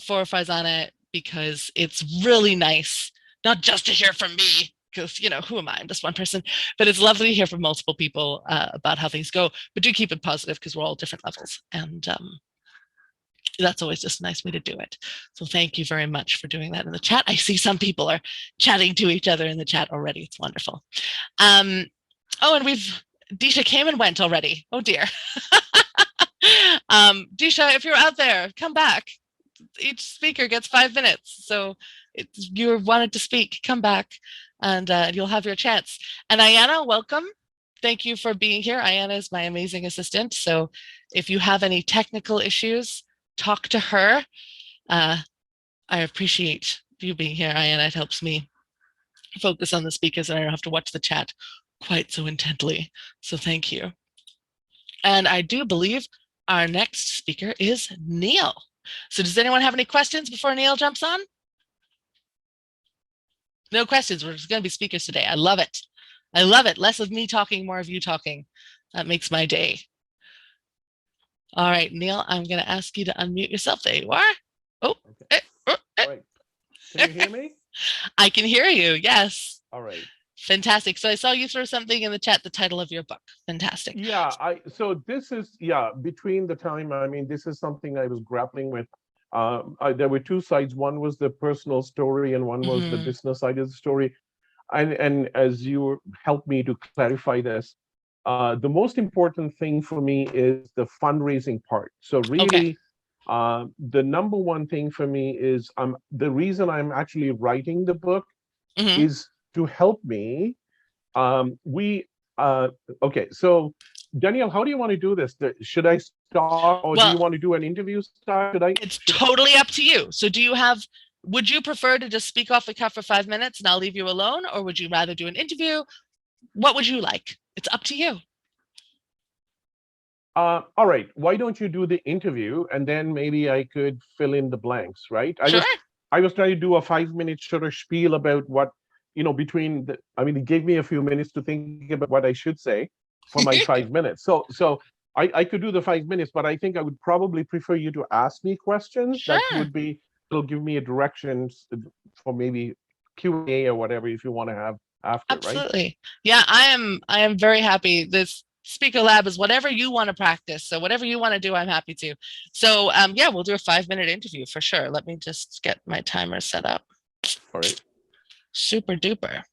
for Farzana, because it's really nice, not just to hear from me, because, you know, who am I? I'm just one person, but it's lovely to hear from multiple people about how things go, but do keep it positive because we're all different levels. And that's always just a nice way to do it. So thank you very much for doing that in the chat. I see some people are chatting to each other in the chat already. It's wonderful. Oh, and Disha came and went already. Oh dear. Disha, if you're out there, come back. Each speaker gets 5 minutes. So if you wanted to speak, come back and you'll have your chance. And Ayana, welcome. Thank you for being here. Ayana is my amazing assistant. So if you have any technical issues, talk to her. I appreciate you being here, Ayana. It helps me focus on the speakers and I don't have to watch the chat quite so intently. So thank you. And I do believe our next speaker is Neil. So does anyone have any questions before Neil jumps on? No questions. We're just going to be speakers today. I love it. I love it. Less of me talking, more of you talking. That makes my day. All right, Neil, I'm going to ask you to unmute yourself. There you are. Oh, okay. All right. Can you hear me? I can hear you. Yes. All right. Fantastic. So I saw you throw something in the chat, the title of your book. Fantastic. Yeah, so this is, between the time, I mean, this is something I was grappling with. There were two sides. One was the personal story and one was the business side of the story. And as you helped me to clarify this, the most important thing for me is the fundraising part. So really, the number one thing for me is the reason I'm actually writing the book is to help me. Okay, so Danielle, how do you want to do this? Should I start, or do you want to do an interview start? It's totally up to you. So would you prefer to just speak off the cuff for 5 minutes and I'll leave you alone? Or would you rather do an interview? What would you like? It's up to you. All right, why don't you do the interview and then maybe I could fill in the blanks, right? Sure. I was trying to do a 5-minute sort of spiel about what, between the, I mean, he gave me a few minutes to think about what I should say for my 5 minutes. So I could do the 5 minutes, but I think I would probably prefer you to ask me questions. Sure. It'll give me a direction for maybe Q&A or whatever if you want to have after, Absolutely. right? Yeah, I am very happy. This Speaker Lab is whatever you want to practice. So whatever you want to do, I'm happy to. So yeah, we'll do a 5-minute interview for sure. Let me just get my timer set up. All right. Super duper.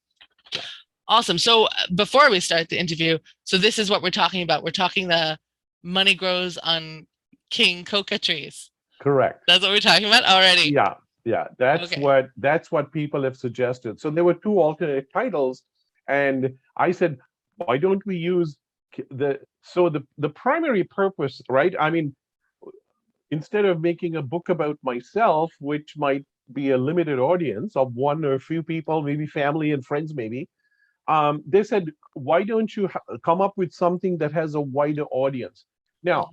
Yeah. Awesome. So before we start the interview, so this is what we're talking about. We're talking the money grows on king coca trees. Correct. That's what we're talking about already. Yeah. That's what people have suggested. So there were 2 alternate titles, and I said, why don't we use the primary purpose, right? I mean, instead of making a book about myself, which might be a limited audience of 1 or a few people, maybe family and friends, maybe, they said, why don't you come up with something that has a wider audience? Now,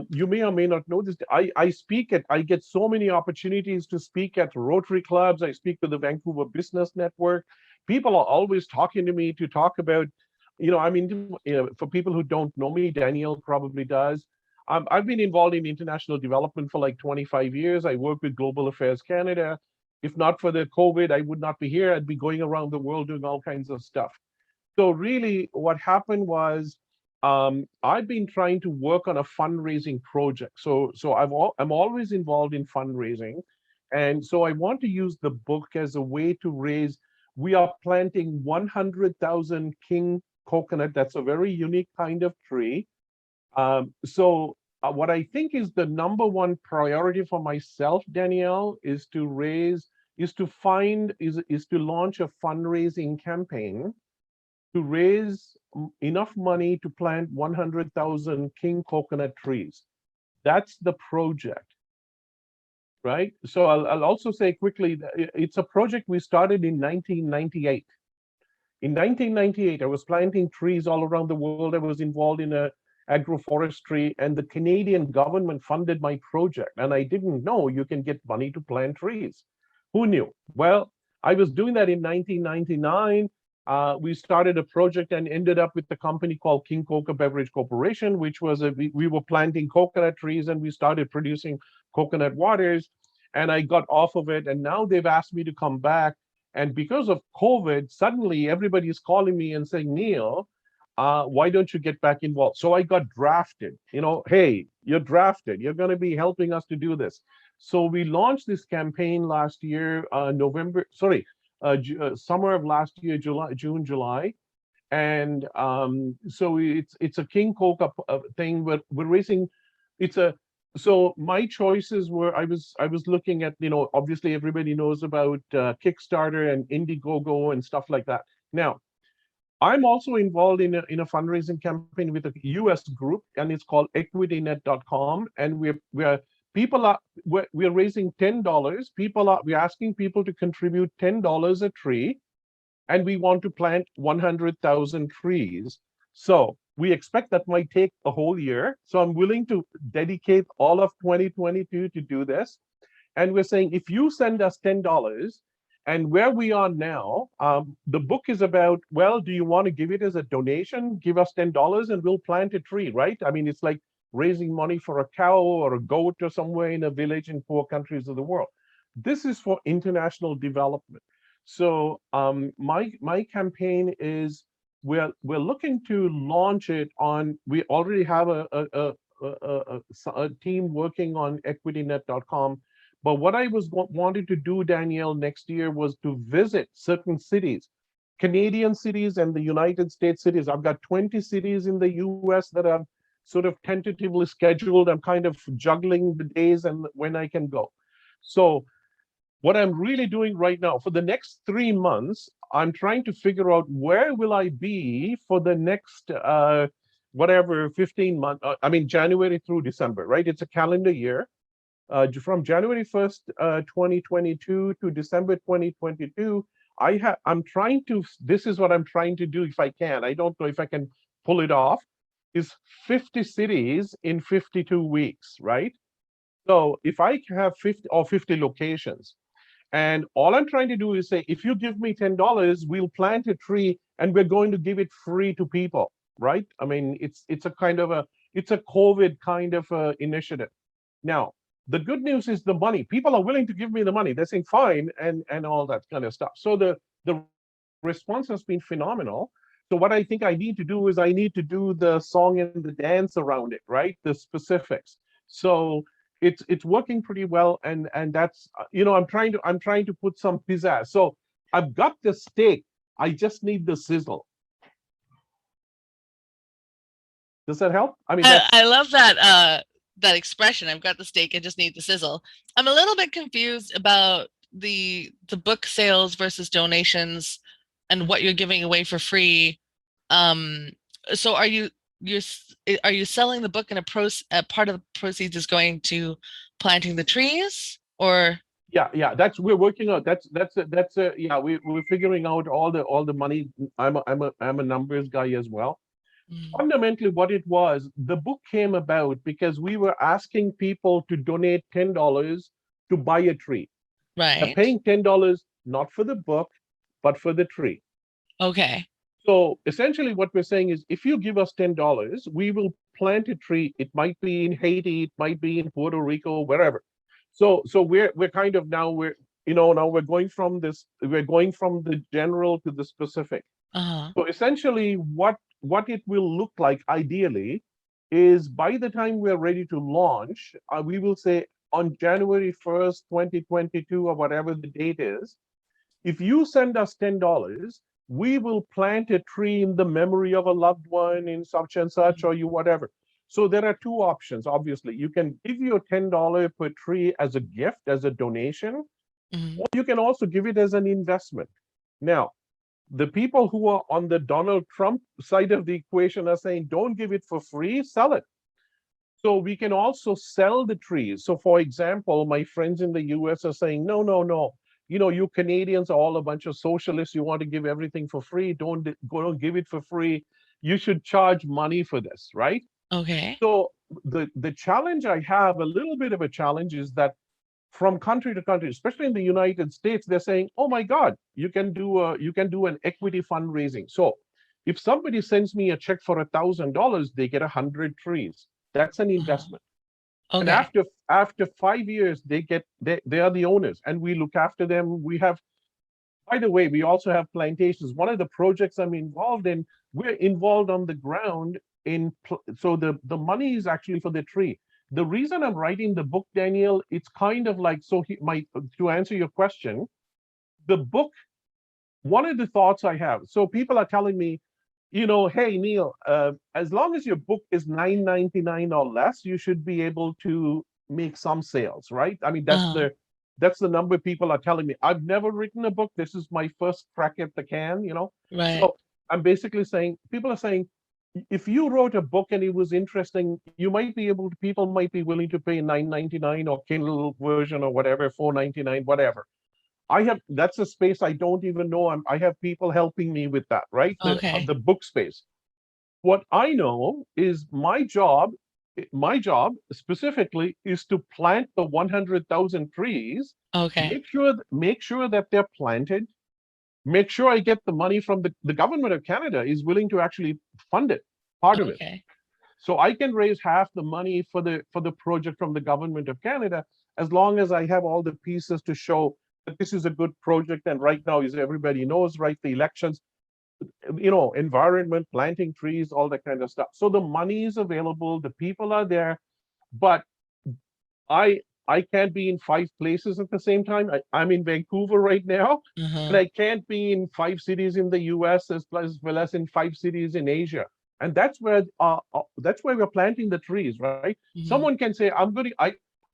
you may or may not know this. I get so many opportunities to speak at Rotary clubs. I speak to the Vancouver Business Network. People are always talking to me to talk about, for people who don't know me, Danielle probably does. I've been involved in international development for like 25 years. I work with Global Affairs Canada. If not for the COVID, I would not be here. I'd be going around the world doing all kinds of stuff. So really what happened was, I've been trying to work on a fundraising project. So I'm always involved in fundraising. And so I want to use the book as a way to raise, we are planting 100,000 king coconut. That's a very unique kind of tree. What I think is the number 1 priority for myself, Danielle, is to launch a fundraising campaign to raise enough money to plant 100,000 king coconut trees. That's the project, right? So I'll also say quickly, it's a project we started in 1998. In 1998, I was planting trees all around the world. I was involved in agroforestry, and the Canadian government funded my project. And I didn't know you can get money to plant trees. Who knew? Well, I was doing that in 1999. We started a project and ended up with the company called King Coca Beverage Corporation, which was we were planting coconut trees, and we started producing coconut waters. And I got off of it, and now they've asked me to come back. And because of COVID, suddenly everybody is calling me and saying, Neil, why don't you get back involved? So I got drafted. Hey, you're drafted. You're going to be helping us to do this. So we launched this campaign last year, summer of last year, June, July. And so it's a King Coca thing, but we're raising, so my choices were, I was looking at, obviously everybody knows about Kickstarter and Indiegogo and stuff like that. Now, I'm also involved in a fundraising campaign with a US group, and it's called equitynet.com. And we're raising $10. We're asking people to contribute $10 a tree, and we want to plant 100,000 trees. So we expect that might take a whole year. So I'm willing to dedicate all of 2022 to do this. And we're saying, if you send us $10, and where we are now, the book is about, well, do you want to give it as a donation? Give us $10 and we'll plant a tree, right? I mean, it's like raising money for a cow or a goat or somewhere in a village in poor countries of the world. This is for international development. So my campaign is, we're looking to launch it on, we already have a team working on equitynet.com. But what I wanted to do, Danielle, next year was to visit certain cities, Canadian cities and the United States cities. I've got 20 cities in the US that are sort of tentatively scheduled. I'm kind of juggling the days and when I can go. So what I'm really doing right now, for the next 3 months, I'm trying to figure out where will I be for the next, 15 months, January through December, right? It's a calendar year. From January 1st, 2022 to December 2022, this is what I'm trying to do if I can. I don't know if I can pull it off, is 50 cities in 52 weeks, right? So if I have 50 locations, and all I'm trying to do is say, if you give me $10, we'll plant a tree and we're going to give it free to people, right? I mean, it's a kind of it's a COVID kind of initiative. Now, the good news is the money. People are willing to give me the money. They're saying fine and all that kind of stuff. So the response has been phenomenal. So what I think I need to do is I need to do the song and the dance around it, right? The specifics. So it's working pretty well, and that's I'm trying to put some pizzazz. So I've got the steak. I just need the sizzle. Does that help? I mean, I love that that expression. I've got the steak, I just need the sizzle. I'm a little bit confused about the book sales versus donations and what you're giving away for free. So are you selling the book and a part of the proceeds is going to planting the trees, or? Yeah, we're working out. We're figuring out all the money. I'm a numbers guy as well. Fundamentally, what it was, the book came about because we were asking people to donate $10 to buy a tree. Right. They're paying $10 not for the book, but for the tree. Okay. So essentially what we're saying is, if you give us $10, we will plant a tree. It might be in Haiti, it might be in Puerto Rico, wherever. So we're kind of now we're going from the general to the specific. So essentially what it will look like ideally is, by the time we're ready to launch, we will say on January 1st, 2022, or whatever the date is, if you send us $10, we will plant a tree in the memory of a loved one in such and such, or you whatever. So there are two options. Obviously, you can give your $10 per tree as a gift, as a donation, or you can also give it as an investment. Now, the people who are on the Donald Trump side of the equation are saying, don't give it for free, sell it. So we can also sell the trees. So for example, my friends in the US are saying, no. You Canadians are all a bunch of socialists. You want to give everything for free. Don't give it for free. You should charge money for this, right? Okay. So the challenge I have, a little bit of a challenge, is that from country to country, especially in the United States, they're saying, oh my God, you can do an equity fundraising. So if somebody sends me a check for $1,000, they get 100 trees. That's an investment. Okay. And after 5 years, they are the owners, and we look after them. We have, by the way, we also have plantations. One of the projects I'm involved in, we're involved on the ground so the money is actually for the tree. The reason I'm writing the book, Danielle, it's kind of like, to answer your question, the book, one of the thoughts I have, so people are telling me, hey, Neil, as long as your book is $9.99 or less, you should be able to make some sales, right? I mean, that's the number people are telling me. I've never written a book. This is my first crack at the can, Right. So I'm basically saying, people are saying, if you wrote a book and it was interesting, people might be willing to pay $9.99 or Kindle version or whatever, $4.99, whatever. That's a space I don't even know. I have people helping me with that, right? The book space. What I know is my job specifically is to plant the 100,000 trees. Okay. Make sure that they're planted. Make sure I get the money from the government of Canada is willing to actually fund it, part of it. So I can raise half the money for the project from the government of Canada, as long as I have all the pieces to show that this is a good project. And right now, as everybody knows, right, the elections, environment, planting trees, all that kind of stuff. So the money is available, the people are there, but I can't be in 5 places at the same time. I'm in Vancouver right now, and I can't be in 5 cities in the US as well as in 5 cities in Asia. And that's where we're planting the trees, right? Someone can say,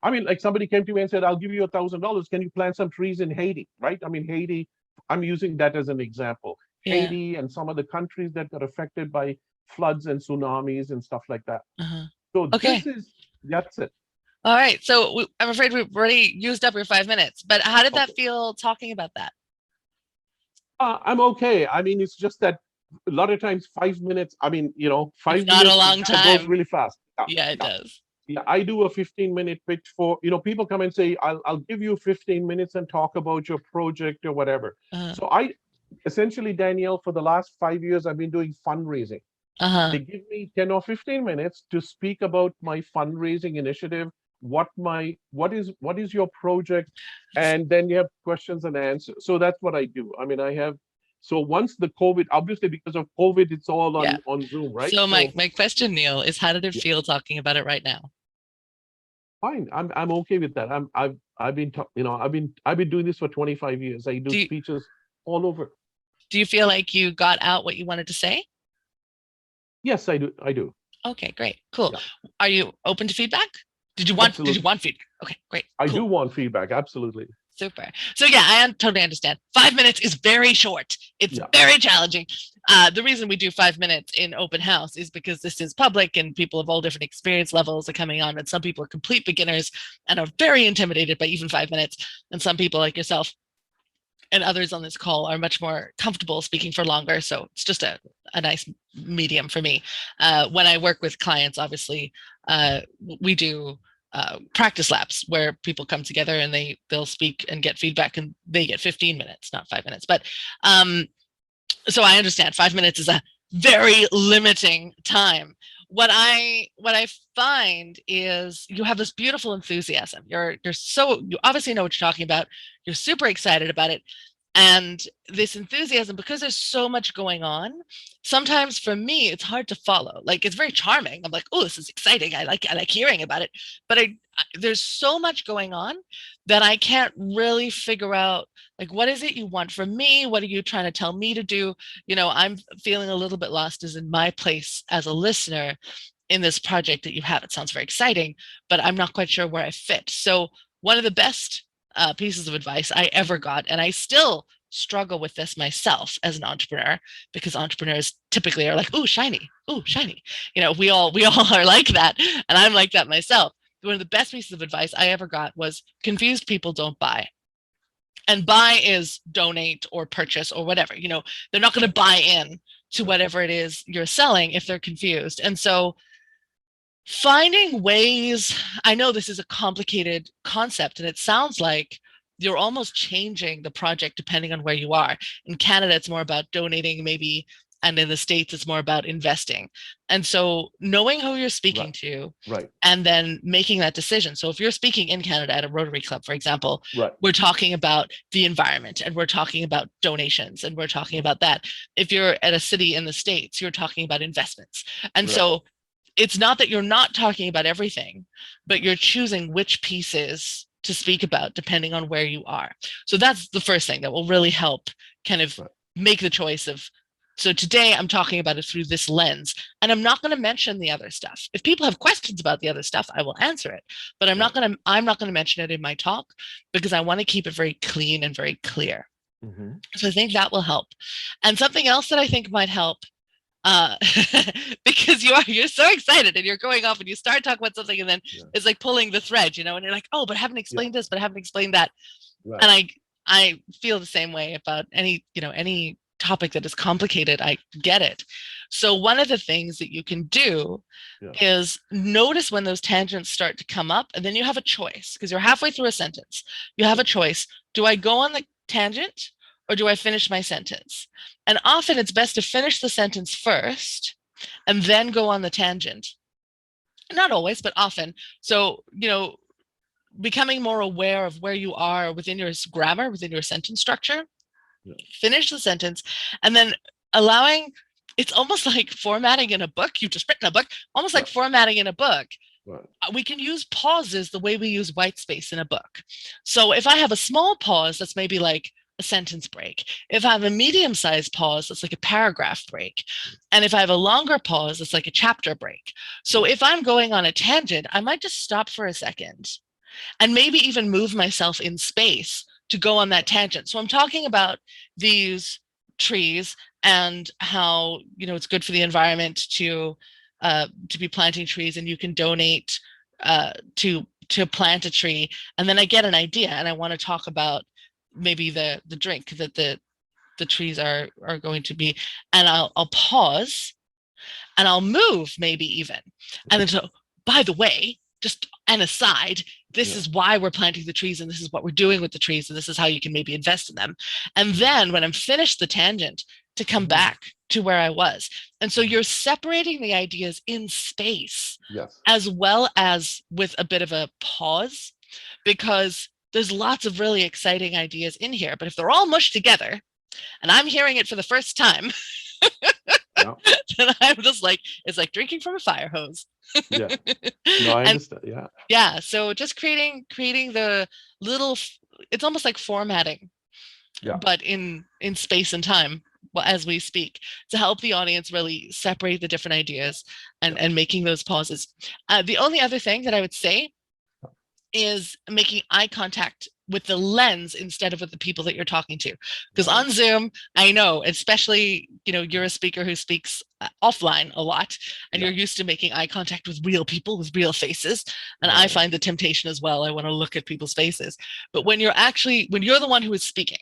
like somebody came to me and said, I'll give you $1,000. Can you plant some trees in Haiti, right? I mean, Haiti, I'm using that as an example. Yeah. Haiti and some of the countries that got affected by floods and tsunamis and stuff like that. So that's it. All right. So I'm afraid we've already used up your 5 minutes, but how did that feel talking about that? I'm okay. I mean, it's just that a lot of times 5 minutes. I mean, 5 It's minutes. not a long It time. goes really fast. Yeah, it does. Yeah, I do a 15-minute pitch for, people come and say, I'll give you 15 minutes and talk about your project or whatever. So I essentially, Danielle, for the last 5 years, I've been doing fundraising. They give me 10 or 15 minutes to speak about my fundraising initiative. What is your project? And then you have questions and answers. So that's what I do. I mean, so once the COVID, obviously because of COVID, it's all on Zoom, right? So my question, Neil, is how did it feel talking about it right now? Fine. I'm okay with that. I've been doing this for 25 years. I do speeches all over. Do you feel like you got out what you wanted to say? Yes, I do. Okay, great. Cool. Yeah. Are you open to feedback? Did you want feedback? Okay, great. I do want feedback. Absolutely. Super. So yeah, I totally understand. 5 minutes is very short. It's very challenging. The reason we do 5 minutes in open house is because this is public and people of all different experience levels are coming on, and some people are complete beginners and are very intimidated by even 5 minutes. And some people like yourself and others on this call are much more comfortable speaking for longer. So it's just a nice medium for me. When I work with clients, obviously, we do practice labs where people come together and they'll speak and get feedback, and they get 15 minutes, not 5 minutes. But so I understand 5 minutes is a very limiting time. What I find is you have this beautiful enthusiasm. You obviously know what you're talking about. You're super excited about it. And this enthusiasm, because there's so much going on, sometimes for me, it's hard to follow. Like, it's very charming. I'm like, oh, this is exciting. I like hearing about it. But there's so much going on that I can't really figure out, like, what is it you want from me? What are you trying to tell me to do? I'm feeling a little bit lost as in my place as a listener in this project that you have. It sounds very exciting, but I'm not quite sure where I fit. So one of the best pieces of advice I ever got, and I still struggle with this myself as an entrepreneur, because entrepreneurs typically are like, "Ooh, shiny, ooh, shiny." We all are like that, and I'm like that myself. One of the best pieces of advice I ever got was, confused people don't buy. And buy is donate or purchase or whatever. They're not going to buy in to whatever it is you're selling if they're confused. And so finding ways, I know this is a complicated concept, and it sounds like you're almost changing the project depending on where you are. In Canada, it's more about donating maybe, and in the States, it's more about investing. And so knowing who you're speaking to, and then making that decision. So if you're speaking in Canada at a Rotary Club, for example, we're talking about the environment, and we're talking about donations, and we're talking about that. If you're at a city in the States, you're talking about investments. And so it's not that you're not talking about everything, but you're choosing which pieces to speak about depending on where you are. So that's the first thing that will really help kind of make the choice of, so today I'm talking about it through this lens, and I'm not going to mention the other stuff. If people have questions about the other stuff, I will answer it, but I'm not going to mention it in my talk, because I want to keep it very clean and very clear. So I think that will help. And something else that I think might help, because you're so excited and you're going off and you start talking about something, and then it's like pulling the thread, and you're like, oh, but I haven't explained this, but I haven't explained that. And I feel the same way about any topic that is complicated. I get it. So one of the things that you can do is notice when those tangents start to come up, and then you have a choice, because you're halfway through a sentence. You have a choice. Do I go on the tangent, or do I finish my sentence? And often it's best to finish the sentence first and then go on the tangent. Not always, but often. So, becoming more aware of where you are within your grammar, within your sentence structure, finish the sentence, and then allowing, it's almost like formatting in a book. You've just written a book, almost like formatting in a book. We can use pauses the way we use white space in a book. So if I have a small pause, that's maybe like a sentence break. If I have a medium-sized pause, it's like a paragraph break. And if I have a longer pause, it's like a chapter break. So if I'm going on a tangent, I might just stop for a second and maybe even move myself in space to go on that tangent. So I'm talking about these trees and how, it's good for the environment to be planting trees, and you can donate to plant a tree. And then I get an idea, and I want to talk about maybe the drink that the the trees are going to be, and I'll pause and I'll move maybe even. And then so, by the way, just an aside, this is why we're planting the trees, and this is what we're doing with the trees, and this is how you can maybe invest in them. And then when I'm finished the tangent, to come back to where I was. And so you're separating the ideas in space, as well as with a bit of a pause, because there's lots of really exciting ideas in here. But if they're all mushed together and I'm hearing it for the first time, then I'm just like, it's like drinking from a fire hose. No, I understand. Yeah. So just creating the little, it's almost like formatting, but in space and time, as we speak, to help the audience really separate the different ideas and making those pauses. The only other thing that I would say is making eye contact with the lens instead of with the people that you're talking to. Because on Zoom, I know, especially, you're a speaker who speaks offline a lot, and you're used to making eye contact with real people, with real faces. And I find the temptation as well. I want to look at people's faces. But when you're the one who is speaking,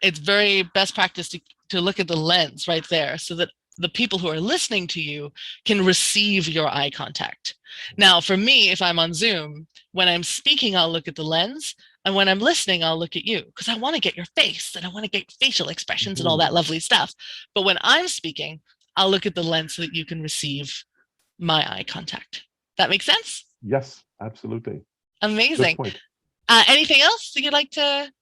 it's very best practice to look at the lens right there, so that the people who are listening to you can receive your eye contact. Now, for me, if I'm on Zoom, when I'm speaking, I'll look at the lens. And when I'm listening, I'll look at you, because I want to get your face and I want to get facial expressions and all that lovely stuff. But when I'm speaking, I'll look at the lens so that you can receive my eye contact. That makes sense? Yes, absolutely. Amazing. Anything else that you'd like to?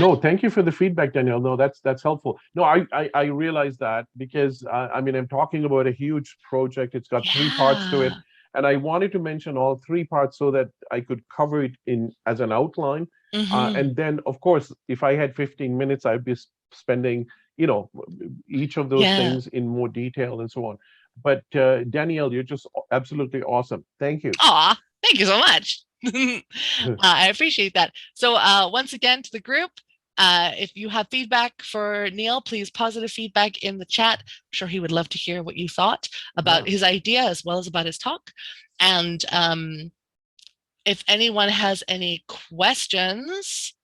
No, thank you for the feedback, Danielle. No, that's helpful. No, I realize that because I'm talking about a huge project. It's got 3 parts to it, and I wanted to mention all 3 parts so that I could cover it as an outline. And then, of course, if I had 15 minutes, I'd be spending each of those things in more detail and so on. But Danielle, you're just absolutely awesome. Thank you. Aw, thank you so much. I appreciate that. So once again, to the group, if you have feedback for Neil, please positive feedback in the chat. I'm sure he would love to hear what you thought about his idea as well as about his talk. And if anyone has any questions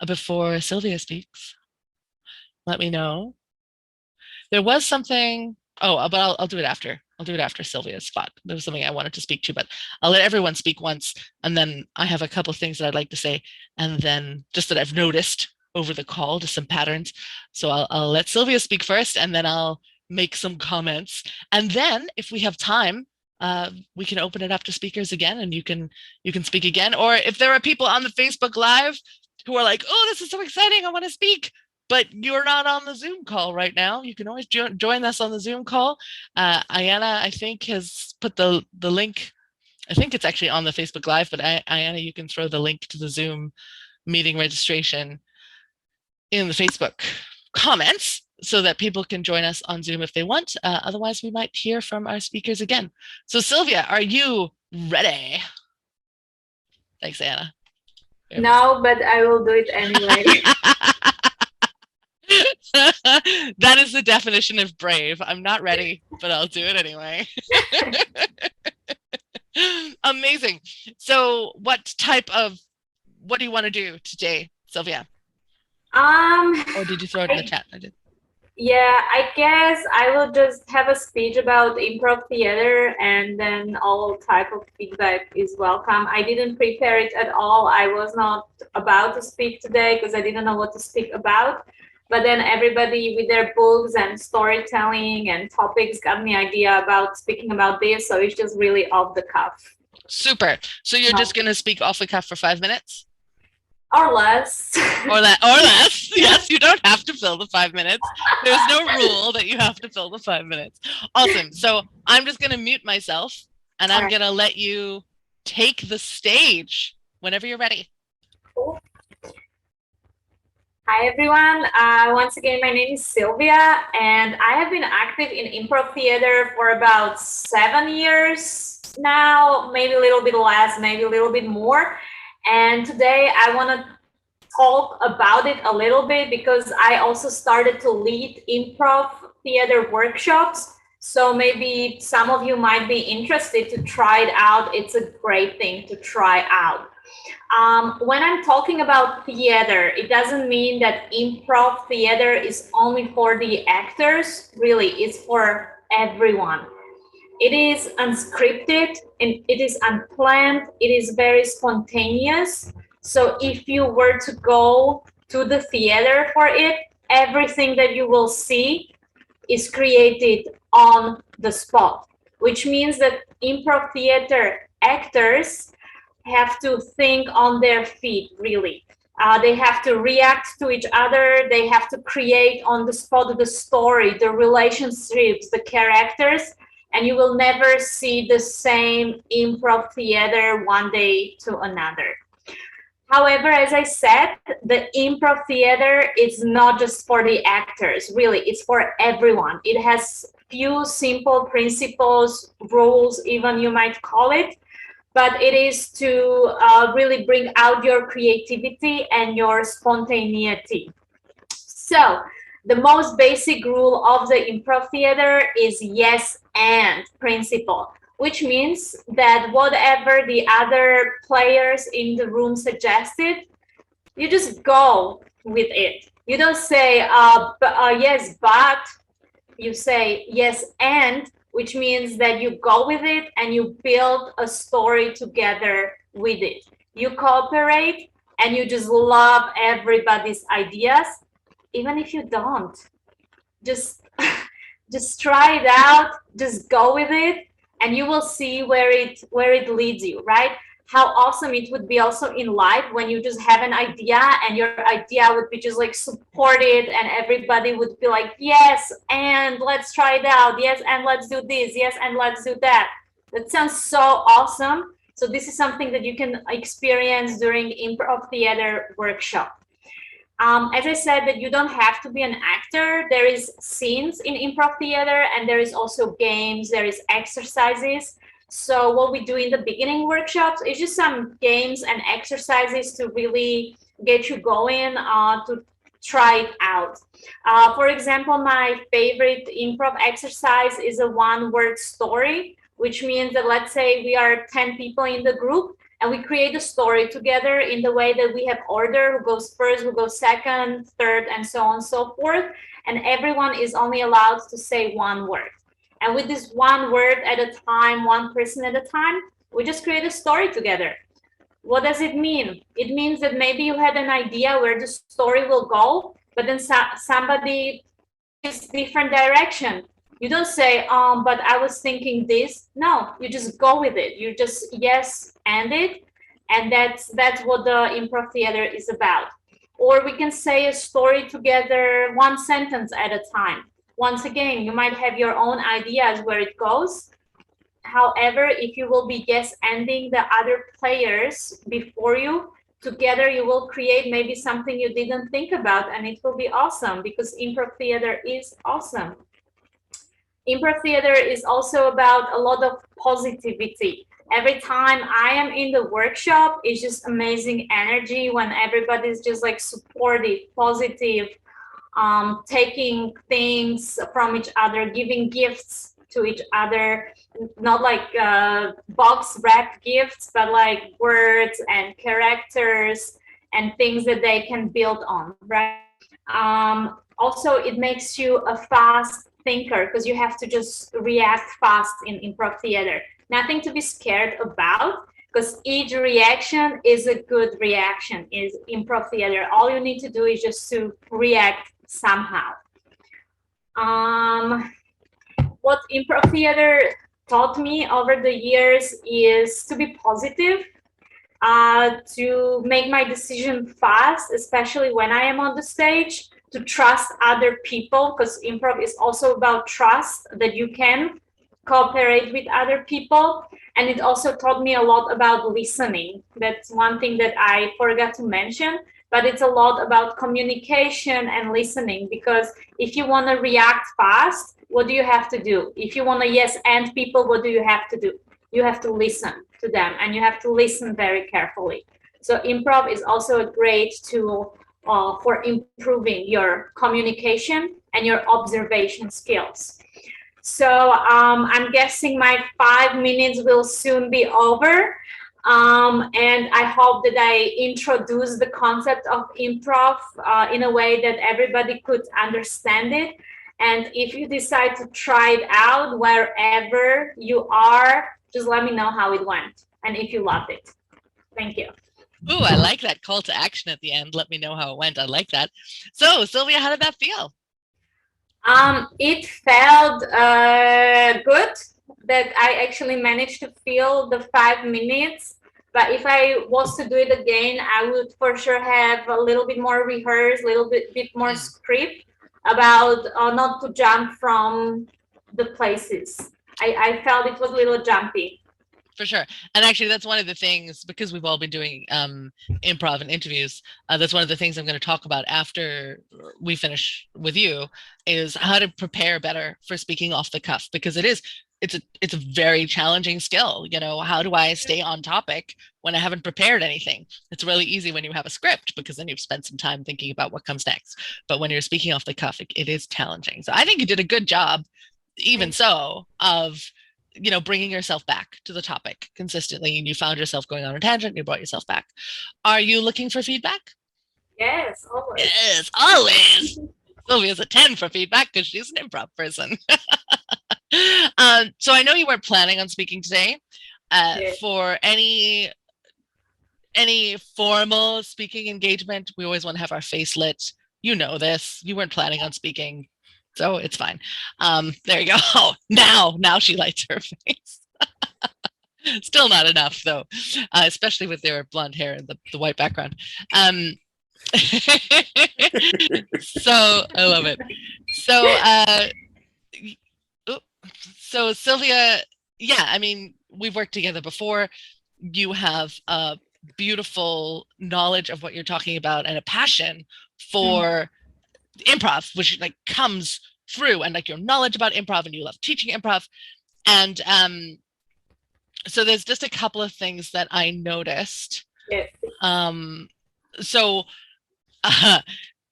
before Silvia speaks, let me know. There was something, but I'll do it after. I'll do it after Silvia's spot. There was something I wanted to speak to, but I'll let everyone speak once. And then I have a couple of things that I'd like to say. And then just that I've noticed over the call, just some patterns. So I'll let Silvia speak first, and then I'll make some comments. And then if we have time, we can open it up to speakers again, and you can speak again. Or if there are people on the Facebook Live who are like, oh, this is so exciting, I want to speak, but you're not on the Zoom call right now, you can always join us on the Zoom call. Ayanna, I think, has put the link. I think it's actually on the Facebook Live, but Ayanna, you can throw the link to the Zoom meeting registration in the Facebook comments so that people can join us on Zoom if they want. Otherwise, we might hear from our speakers again. So Silvia, are you ready? Thanks, Ayanna. No, but I will do it anyway. That is the definition of brave. I'm not ready, but I'll do it anyway. Amazing. So what do you want to do today, Silvia? Or did you throw it in the chat? I did. Yeah, I guess I will just have a speech about improv theater, and then all type of feedback is welcome. I didn't prepare it at all. I was not about to speak today because I didn't know what to speak about. But then everybody with their books and storytelling and topics got me idea about speaking about this. So it's just really off the cuff. Super. So you're just going to speak off the cuff for 5 minutes? Or less. Or less. Yes, you don't have to fill the 5 minutes. There's no rule that you have to fill the 5 minutes. Awesome. So I'm just going to mute myself, and I'm going to let you take the stage whenever you're ready. Cool. Hi, everyone. Once again, my name is Silvia, and I have been active in improv theater for about 7 years now, maybe a little bit less, maybe a little bit more. And today I want to talk about it a little bit because I also started to lead improv theater workshops. So maybe some of you might be interested to try it out. It's a great thing to try out. When I'm talking about theater, it doesn't mean that improv theater is only for the actors. Really, it's for everyone. It is unscripted and it is unplanned. It is very spontaneous. So if you were to go to the theater for it, everything that you will see is created on the spot, which means that improv theater actors have to think on their feet, really. They have to react to each other. They have to create on the spot the story, the relationships, the characters, and you will never see the same improv theater one day to another. However, as I said, the improv theater is not just for the actors, really, it's for everyone. It has few simple principles, rules, even you might call it, but it is to really bring out your creativity and your spontaneity. So the most basic rule of the improv theater is yes and principle, which means that whatever the other players in the room suggested, you just go with it. You don't say yes, but you say yes and, which means that you go with it and you build a story together with it. You cooperate and you just love everybody's ideas, even if you don't. Just try it out, just go with it, and you will see where it leads you, right? How awesome it would be also in life when you just have an idea and your idea would be just like supported and everybody would be like, yes, and let's try it out. Yes, and let's do this. Yes, and let's do that. That sounds so awesome. So this is something that you can experience during improv theater workshop. As I said, that you don't have to be an actor. There is scenes in improv theater and there is also games, there is exercises. So what we do in the beginning workshops is just some games and exercises to really get you going, to try it out. For example, my favorite improv exercise is a one-word story, which means that let's say we are 10 people in the group and we create a story together in the way that we have order, who goes first, who goes second, third, and so on and so forth. And everyone is only allowed to say one word. And with this one word at a time, one person at a time, we just create a story together. What does it mean? It means that maybe you had an idea where the story will go, but then somebody is different direction. You don't say, but I was thinking this. No, you just go with it. You just yes and it. And that's what the improv theater is about. Or we can say a story together, one sentence at a time. Once again, you might have your own ideas where it goes. However, if you will be yes ending the other players before you, together you will create maybe something you didn't think about, and it will be awesome because improv theater is awesome. Improv theater is also about a lot of positivity. Every time I am in the workshop, it's just amazing energy when everybody's just like supportive, positive, taking things from each other, giving gifts to each other, not like box wrapped gifts, but like words and characters and things that they can build on, right? Also, it makes you a fast thinker because you have to just react fast in improv theater. Nothing to be scared about because each reaction is a good reaction in improv theater. All you need to do is just to react somehow. What improv theater taught me over the years is to be positive, to make my decision fast, especially when I am on the stage, to trust other people, because improv is also about trust, that you can cooperate with other people. And it also taught me a lot about listening. That's one thing that I forgot to mention, but it's a lot about communication and listening, because if you want to react fast, what do you have to do? If you want to yes and people, what do you have to do? You have to listen to them, and you have to listen very carefully. So improv is also a great tool for improving your communication and your observation skills. So I'm guessing my 5 minutes will soon be over. And I hope that I introduce the concept of improv in a way that everybody could understand it. And if you decide to try it out wherever you are, just let me know how it went and if you loved it. Thank you. Ooh, I like that call to action at the end. Let me know how it went. I like that. So, Silvia, how did that feel? It felt good that I actually managed to fill the 5 minutes. But if I was to do it again, I would for sure have a little bit more rehearsed, a little bit more script about not to jump from the places. I felt it was a little jumpy. For sure. And actually, that's one of the things, because we've all been doing improv and interviews, that's one of the things I'm going to talk about after we finish with you, is how to prepare better for speaking off the cuff, because it's a very challenging skill. You know, how do I stay on topic when I haven't prepared anything? It's really easy when you have a script, because then you've spent some time thinking about what comes next. But when you're speaking off the cuff, it is challenging. So I think you did a good job, even so, of bringing yourself back to the topic consistently, and you found yourself going on a tangent, you brought yourself back. Are you looking for feedback? Yes, always. Yes, always. Sylvia's a 10 for feedback because she's an improv person. So I know you weren't planning on speaking today. Yes. For any formal speaking engagement, we always want to have our face lit. You know this. You weren't planning on speaking, so it's fine. There you go. Now she lights her face. Still not enough, though, especially with their blonde hair and the white background. So I love it. So Silvia, yeah, I mean, we've worked together before. You have a beautiful knowledge of what you're talking about and a passion for improv, which like comes through, and like your knowledge about improv, and you love teaching improv. And so there's just a couple of things that I noticed. Yes.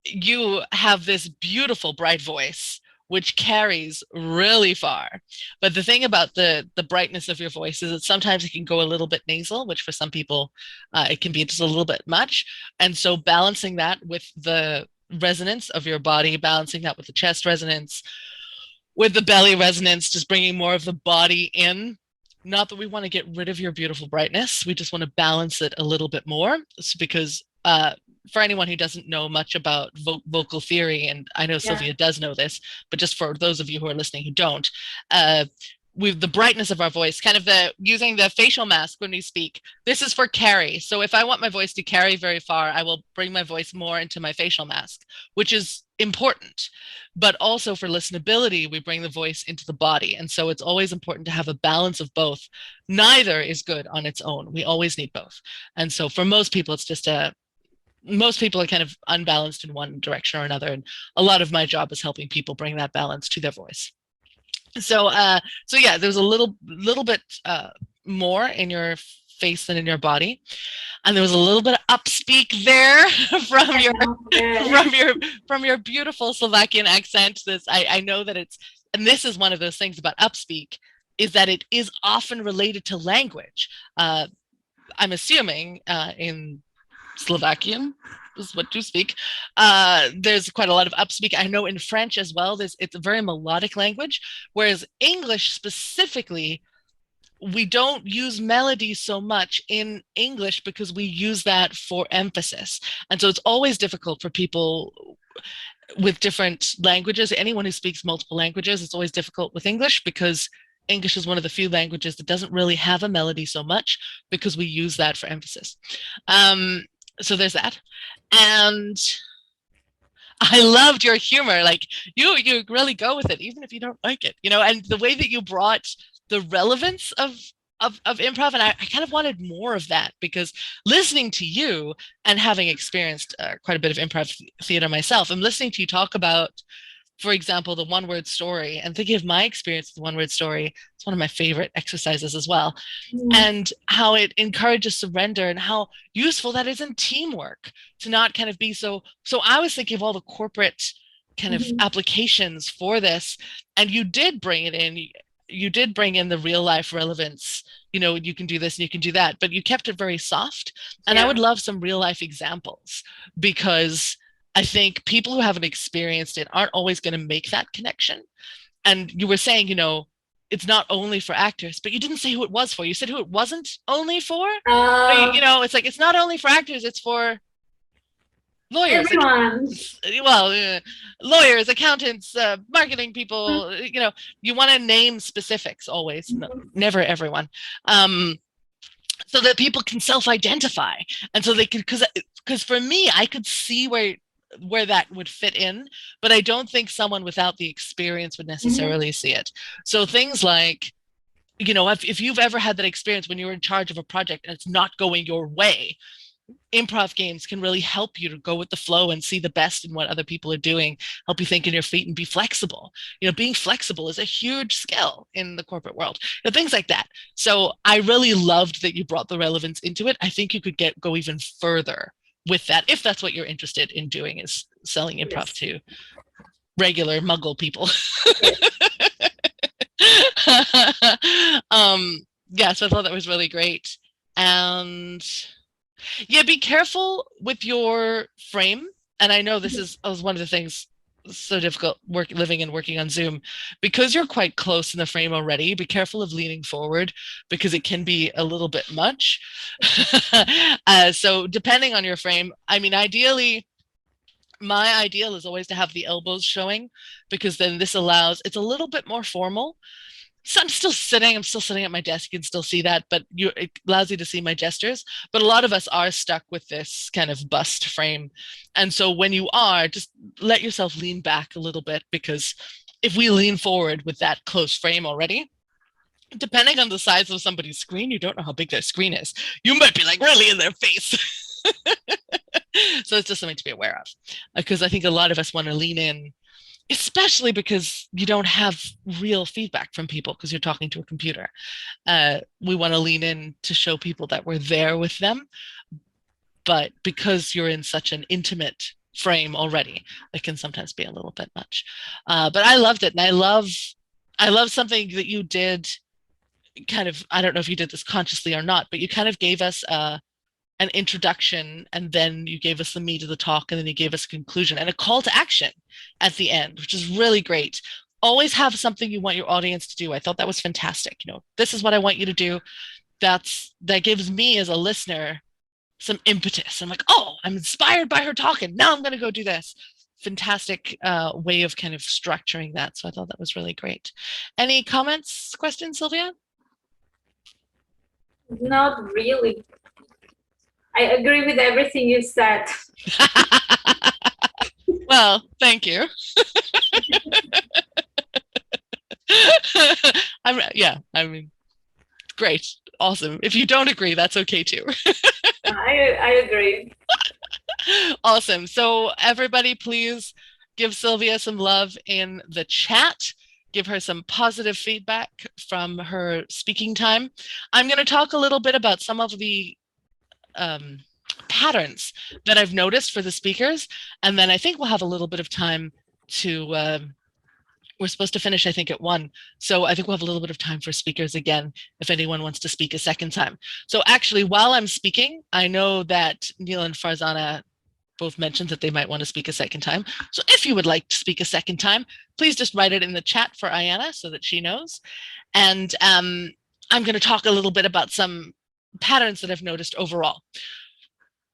You have this beautiful bright voice which carries really far, but the thing about the brightness of your voice is that sometimes it can go a little bit nasal, which for some people it can be just a little bit much. And so balancing that with the resonance of your body, balancing that with the chest resonance, with the belly resonance, just bringing more of the body in. Not that we want to get rid of your beautiful brightness, we just want to balance it a little bit more. It's because for anyone who doesn't know much about vocal theory, and I know Silvia does know this, but just for those of you who are listening who don't, with the brightness of our voice, kind of using the facial mask when we speak, this is for carry. So if I want my voice to carry very far, I will bring my voice more into my facial mask, which is important. But also for listenability, we bring the voice into the body. And so it's always important to have a balance of both. Neither is good on its own. We always need both. And so for most people, it's just most people are kind of unbalanced in one direction or another. And a lot of my job is helping people bring that balance to their voice. So yeah, there's a little bit more in your face than in your body, and there was a little bit of upspeak there from your beautiful Slovakian accent. I know that it's, and this is one of those things about upspeak, is that it is often related to language. I'm assuming in Slovakian is what you speak. There's quite a lot of upspeak. I know in French as well, it's a very melodic language, whereas English specifically, we don't use melody so much in English because we use that for emphasis. And so it's always difficult for people with different languages. Anyone who speaks multiple languages, it's always difficult with English because English is one of the few languages that doesn't really have a melody so much because we use that for emphasis. So there's that. And I loved your humor. Like you really go with it, even if you don't like it, and the way that you brought the relevance of improv. And I kind of wanted more of that, because listening to you and having experienced quite a bit of improv theater myself, I'm listening to you talk about, for example, the one-word story, and thinking of my experience with the one-word story. It's one of my favorite exercises as well. And how it encourages surrender, and how useful that is in teamwork to not kind of be so I was thinking of all the corporate kind of applications for this, and you did bring it in. You did bring in the real life relevance. You know, you can do this and you can do that, but you kept it very soft. And I would love some real life examples, because I think people who haven't experienced it aren't always going to make that connection. And you were saying, you know, it's not only for actors, but you didn't say who it was for. You said who it wasn't only for. You know, it's like, it's not only for actors, it's for lawyers, lawyers, accountants, marketing people. You know, you want to name specifics always, never everyone, so that people can self-identify, and so they can, because for me, I could see where that would fit in, but I don't think someone without the experience would necessarily see it. So things like, you know, if you've ever had that experience when you're in charge of a project and it's not going your way, improv games can really help you to go with the flow and see the best in what other people are doing, help you think on your feet and be flexible. You know, being flexible is a huge skill in the corporate world, you know, things like that. So I really loved that you brought the relevance into it. I think you could go even further with that, if that's what you're interested in doing, is selling improv to regular muggle people. Yeah, so I thought that was really great. And yeah, be careful with your frame. And I know this was one of the things so difficult living and working on Zoom, because you're quite close in the frame already. Be careful of leaning forward, because it can be a little bit much. So depending on your frame, I mean, ideally, my ideal is always to have the elbows showing, because then this allows, it's a little bit more formal. So I'm still sitting at my desk. You can still see that, but it allows you to see my gestures. But a lot of us are stuck with this kind of bust frame. And so when you are, just let yourself lean back a little bit, because if we lean forward with that close frame already, depending on the size of somebody's screen, you don't know how big their screen is. You might be like really in their face. So it's just something to be aware of, because I think a lot of us want to lean in, especially because you don't have real feedback from people because you're talking to a computer. We want to lean in to show people that we're there with them. But because you're in such an intimate frame already, it can sometimes be a little bit much. But I loved it. And I love something that you did kind of, I don't know if you did this consciously or not, but you kind of gave us an introduction, and then you gave us the meat of the talk, and then you gave us a conclusion and a call to action at the end, which is really great. Always have something you want your audience to do. I thought that was fantastic. You know, this is what I want you to do. That gives me as a listener some impetus. I'm like, oh, I'm inspired by her talking. Now I'm going to go do this. Fantastic way of kind of structuring that. So I thought that was really great. Any comments, questions, Silvia? Not really. I agree with everything you said. Well, thank you. I mean, great, awesome. If you don't agree, that's okay too. I agree. Awesome. So everybody, please give Silvia some love in the chat. Give her some positive feedback from her speaking time. I'm going to talk a little bit about some of the patterns that I've noticed for the speakers, and then I think we'll have a little bit of time to we're supposed to finish, I think, at 1, so I think we'll have a little bit of time for speakers again if anyone wants to speak a second time. So actually, while I'm speaking, I know that Neil and Farzana both mentioned that they might want to speak a second time. So if you would like to speak a second time, please just write it in the chat for Ayanna so that she knows. And I'm going to talk a little bit about some patterns that I've noticed overall.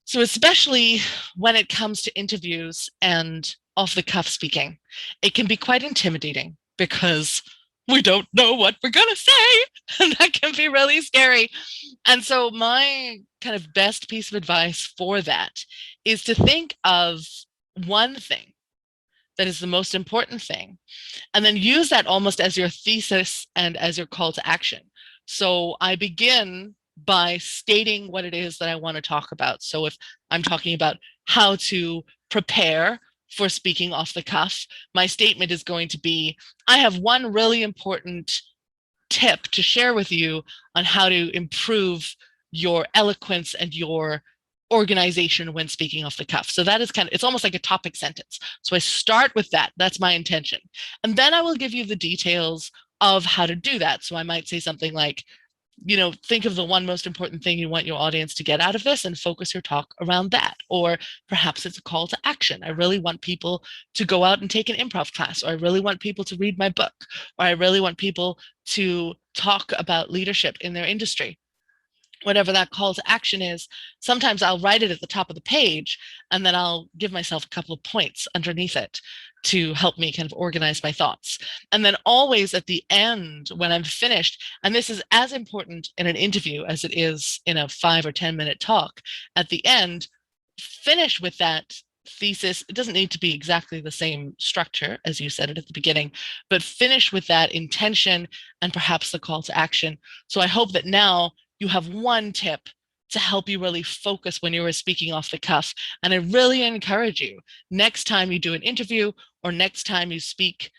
So especially when it comes to interviews and off-the-cuff speaking, it can be quite intimidating because we don't know what we're going to say, and that can be really scary. And so my kind of best piece of advice for that is to think of one thing that is the most important thing, and then use that almost as your thesis and as your call to action. So I begin by stating what it is that I want to talk about. So if I'm talking about how to prepare for speaking off the cuff, my statement is going to be, I have one really important tip to share with you on how to improve your eloquence and your organization when speaking off the cuff. So that is it's almost like a topic sentence. So I start with that. That's my intention. And then I will give you the details of how to do that. So I might say something like, think of the one most important thing you want your audience to get out of this and focus your talk around that. Or perhaps it's a call to action. I really want people to go out and take an improv class, or I really want people to read my book, or I really want people to talk about leadership in their industry. Whatever that call to action is, sometimes I'll write it at the top of the page, and then I'll give myself a couple of points underneath it to help me kind of organize my thoughts. And then always at the end, when I'm finished, and this is as important in an interview as it is in a 5 or 10 minute talk, at the end, finish with that thesis. It doesn't need to be exactly the same structure as you said it at the beginning, but finish with that intention and perhaps the call to action. So I hope that now you have one tip to help you really focus when you are speaking off the cuff. And I really encourage you, next time you do an interview or next time you speak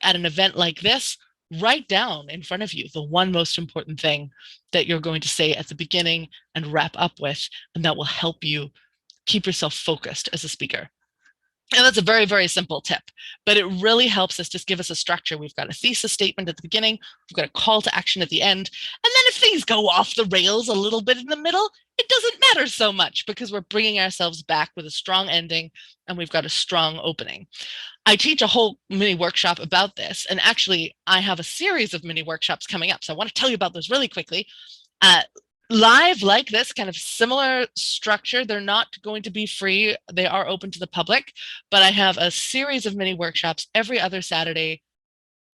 at an event like this, write down in front of you the one most important thing that you're going to say at the beginning and wrap up with, and that will help you keep yourself focused as a speaker. And that's a very, very simple tip, but it really helps us just give us a structure. We've got a thesis statement at the beginning, we've got a call to action at the end, and then if things go off the rails a little bit in the middle, it doesn't matter so much because we're bringing ourselves back with a strong ending and we've got a strong opening. I teach a whole mini workshop about this, and actually I have a series of mini workshops coming up, so I want to tell you about those really quickly. Live like this, kind of similar structure. They're not going to be free. They are open to the public, but I have a series of mini workshops every other Saturday,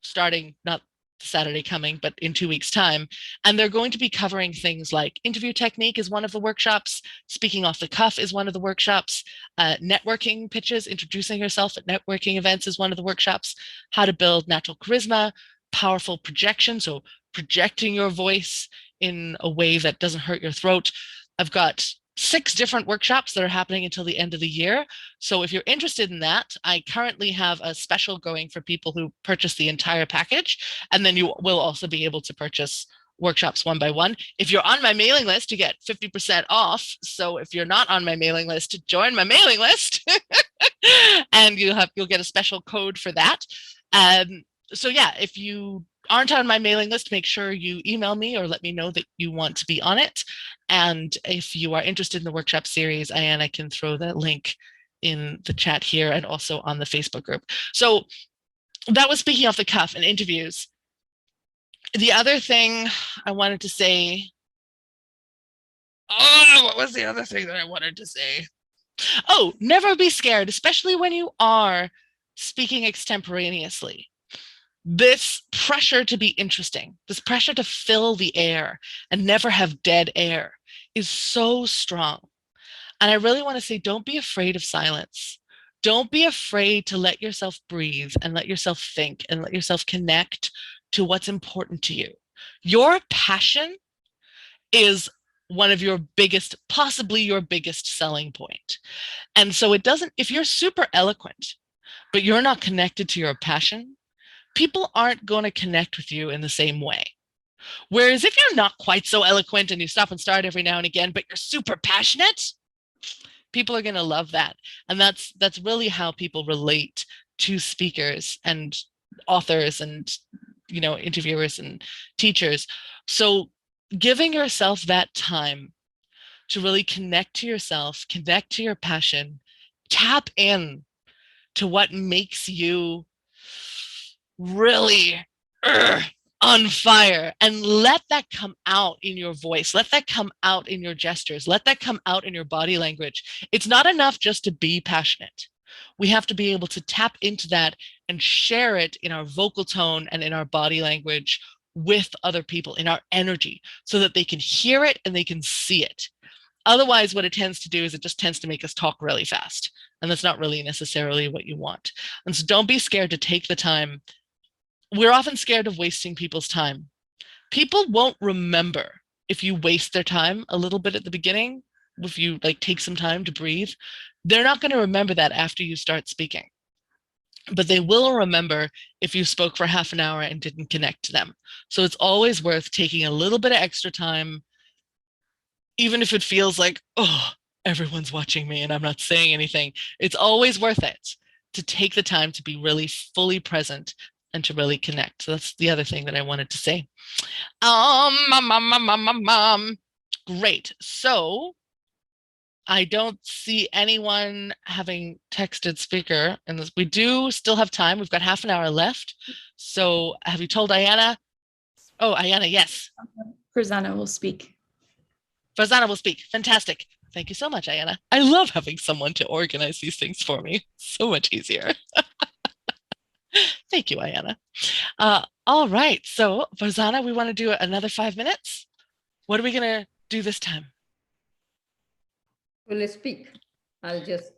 starting not the Saturday coming, but in 2 weeks' time. And they're going to be covering things like interview technique is one of the workshops, speaking off the cuff is one of the workshops, networking pitches, introducing yourself at networking events is one of the workshops, how to build natural charisma, powerful projection, so projecting your voice in a way that doesn't hurt your throat. I've got 6 different workshops that are happening until the end of the year. So if you're interested in that, I currently have a special going for people who purchase the entire package. And then you will also be able to purchase workshops one by one. If you're on my mailing list, you get 50% off. So if you're not on my mailing list, join my mailing list and you'll get a special code for that. So yeah, if you aren't on my mailing list, make sure you email me or let me know that you want to be on it. And if you are interested in the workshop series, I can throw that link in the chat here and also on the Facebook group. So that was speaking off the cuff and interviews. The other thing I wanted to say, what was the other thing that I wanted to say? Oh, never be scared, especially when you are speaking extemporaneously. This pressure to be interesting, this pressure to fill the air and never have dead air is so strong. And I really want to say, don't be afraid of silence. Don't be afraid to let yourself breathe and let yourself think and let yourself connect to what's important to you. Your passion is one of your biggest, possibly your biggest selling point. And so it doesn't, if you're super eloquent, but you're not connected to your passion, people aren't going to connect with you in the same way. Whereas if you're not quite so eloquent and you stop and start every now and again, but you're super passionate, people are going to love that. And that's really how people relate to speakers and authors and, interviewers and teachers. So giving yourself that time to really connect to yourself, connect to your passion, tap in to what makes you really on fire, and let that come out in your voice, let that come out in your gestures, let that come out in your body language. It's not enough just to be passionate. We have to be able to tap into that and share it in our vocal tone and in our body language with other people, in our energy, so that they can hear it and they can see it. Otherwise, what it tends to do is it just tends to make us talk really fast, and that's not really necessarily what you want. And so don't be scared to take the time. We're often scared of wasting people's time. People won't remember if you waste their time a little bit at the beginning, if you take some time to breathe. They're not going to remember that after you start speaking. But they will remember if you spoke for half an hour and didn't connect to them. So it's always worth taking a little bit of extra time, even if it feels like, oh, everyone's watching me and I'm not saying anything. It's always worth it to take the time to be really fully present and to really connect. So that's the other thing that I wanted to say. Great. So I don't see anyone having texted speaker, and we do still have time. We've got half an hour left. So have you told Ayana? Oh, Ayana, yes. Farzana will speak. Farzana will speak. Fantastic. Thank you so much, Ayana. I love having someone to organize these things for me. So much easier. Thank you, Ayana. All right. So, Farzana, we want to do another 5 minutes. What are we going to do this time? Will I speak? I'll just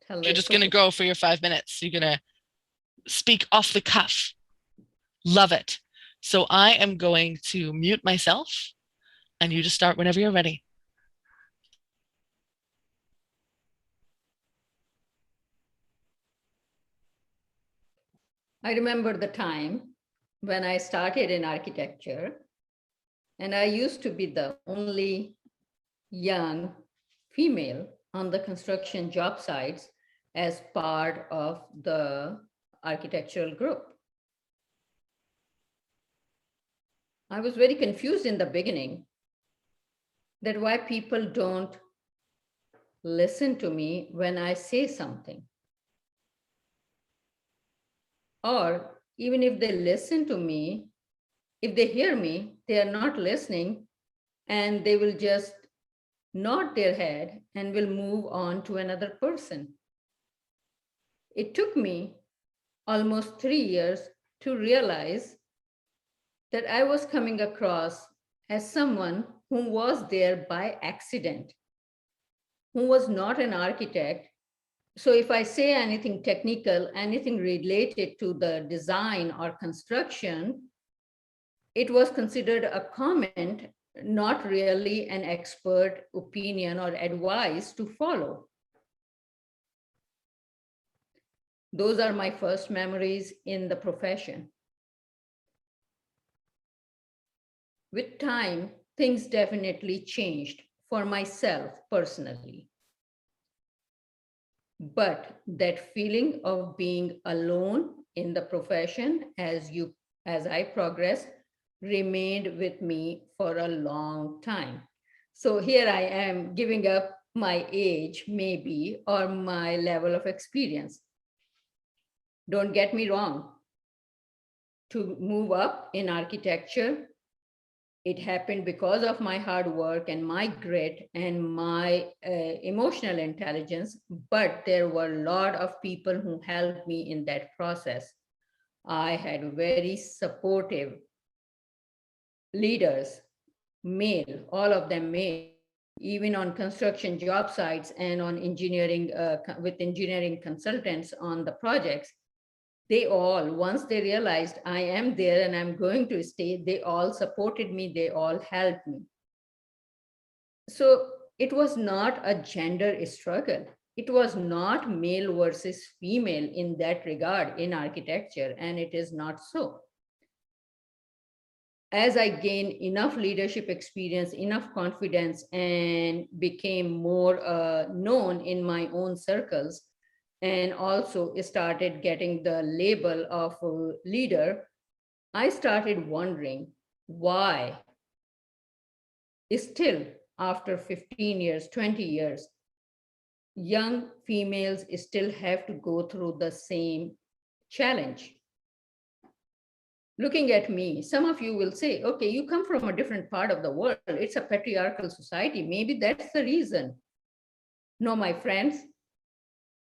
tell. You're just going to go for your 5 minutes. You're going to speak off the cuff. Love it. So I am going to mute myself and you just start whenever you're ready. I remember the time when I started in architecture, and I used to be the only young female on the construction job sites as part of the architectural group. I was very confused in the beginning that why people don't listen to me when I say something. Or even if they listen to me, if they hear me, they are not listening and they will just nod their head and will move on to another person. It took me almost 3 years to realize that I was coming across as someone who was there by accident, who was not an architect. So if I say anything technical, anything related to the design or construction, it was considered a comment, not really an expert opinion or advice to follow. Those are my first memories in the profession. With time, things definitely changed for myself personally. But that feeling of being alone in the profession as I progressed remained with me for a long time. So here I am giving up my age maybe or my level of experience. Don't get me wrong. To move up in architecture, it happened because of my hard work and my grit and my emotional intelligence, but there were a lot of people who helped me in that process. I had very supportive leaders, male, all of them male, even on construction job sites and on engineering, with engineering consultants on the projects. They all, once they realized I am there and I'm going to stay, they all supported me, they all helped me. So it was not a gender struggle. It was not male versus female in that regard in architecture, and it is not so. As I gained enough leadership experience, enough confidence, and became more known in my own circles, and also started getting the label of a leader, I started wondering why still after 15 years, 20 years, young females still have to go through the same challenge. Looking at me, some of you will say, okay, you come from a different part of the world. It's a patriarchal society. Maybe that's the reason. No, my friends,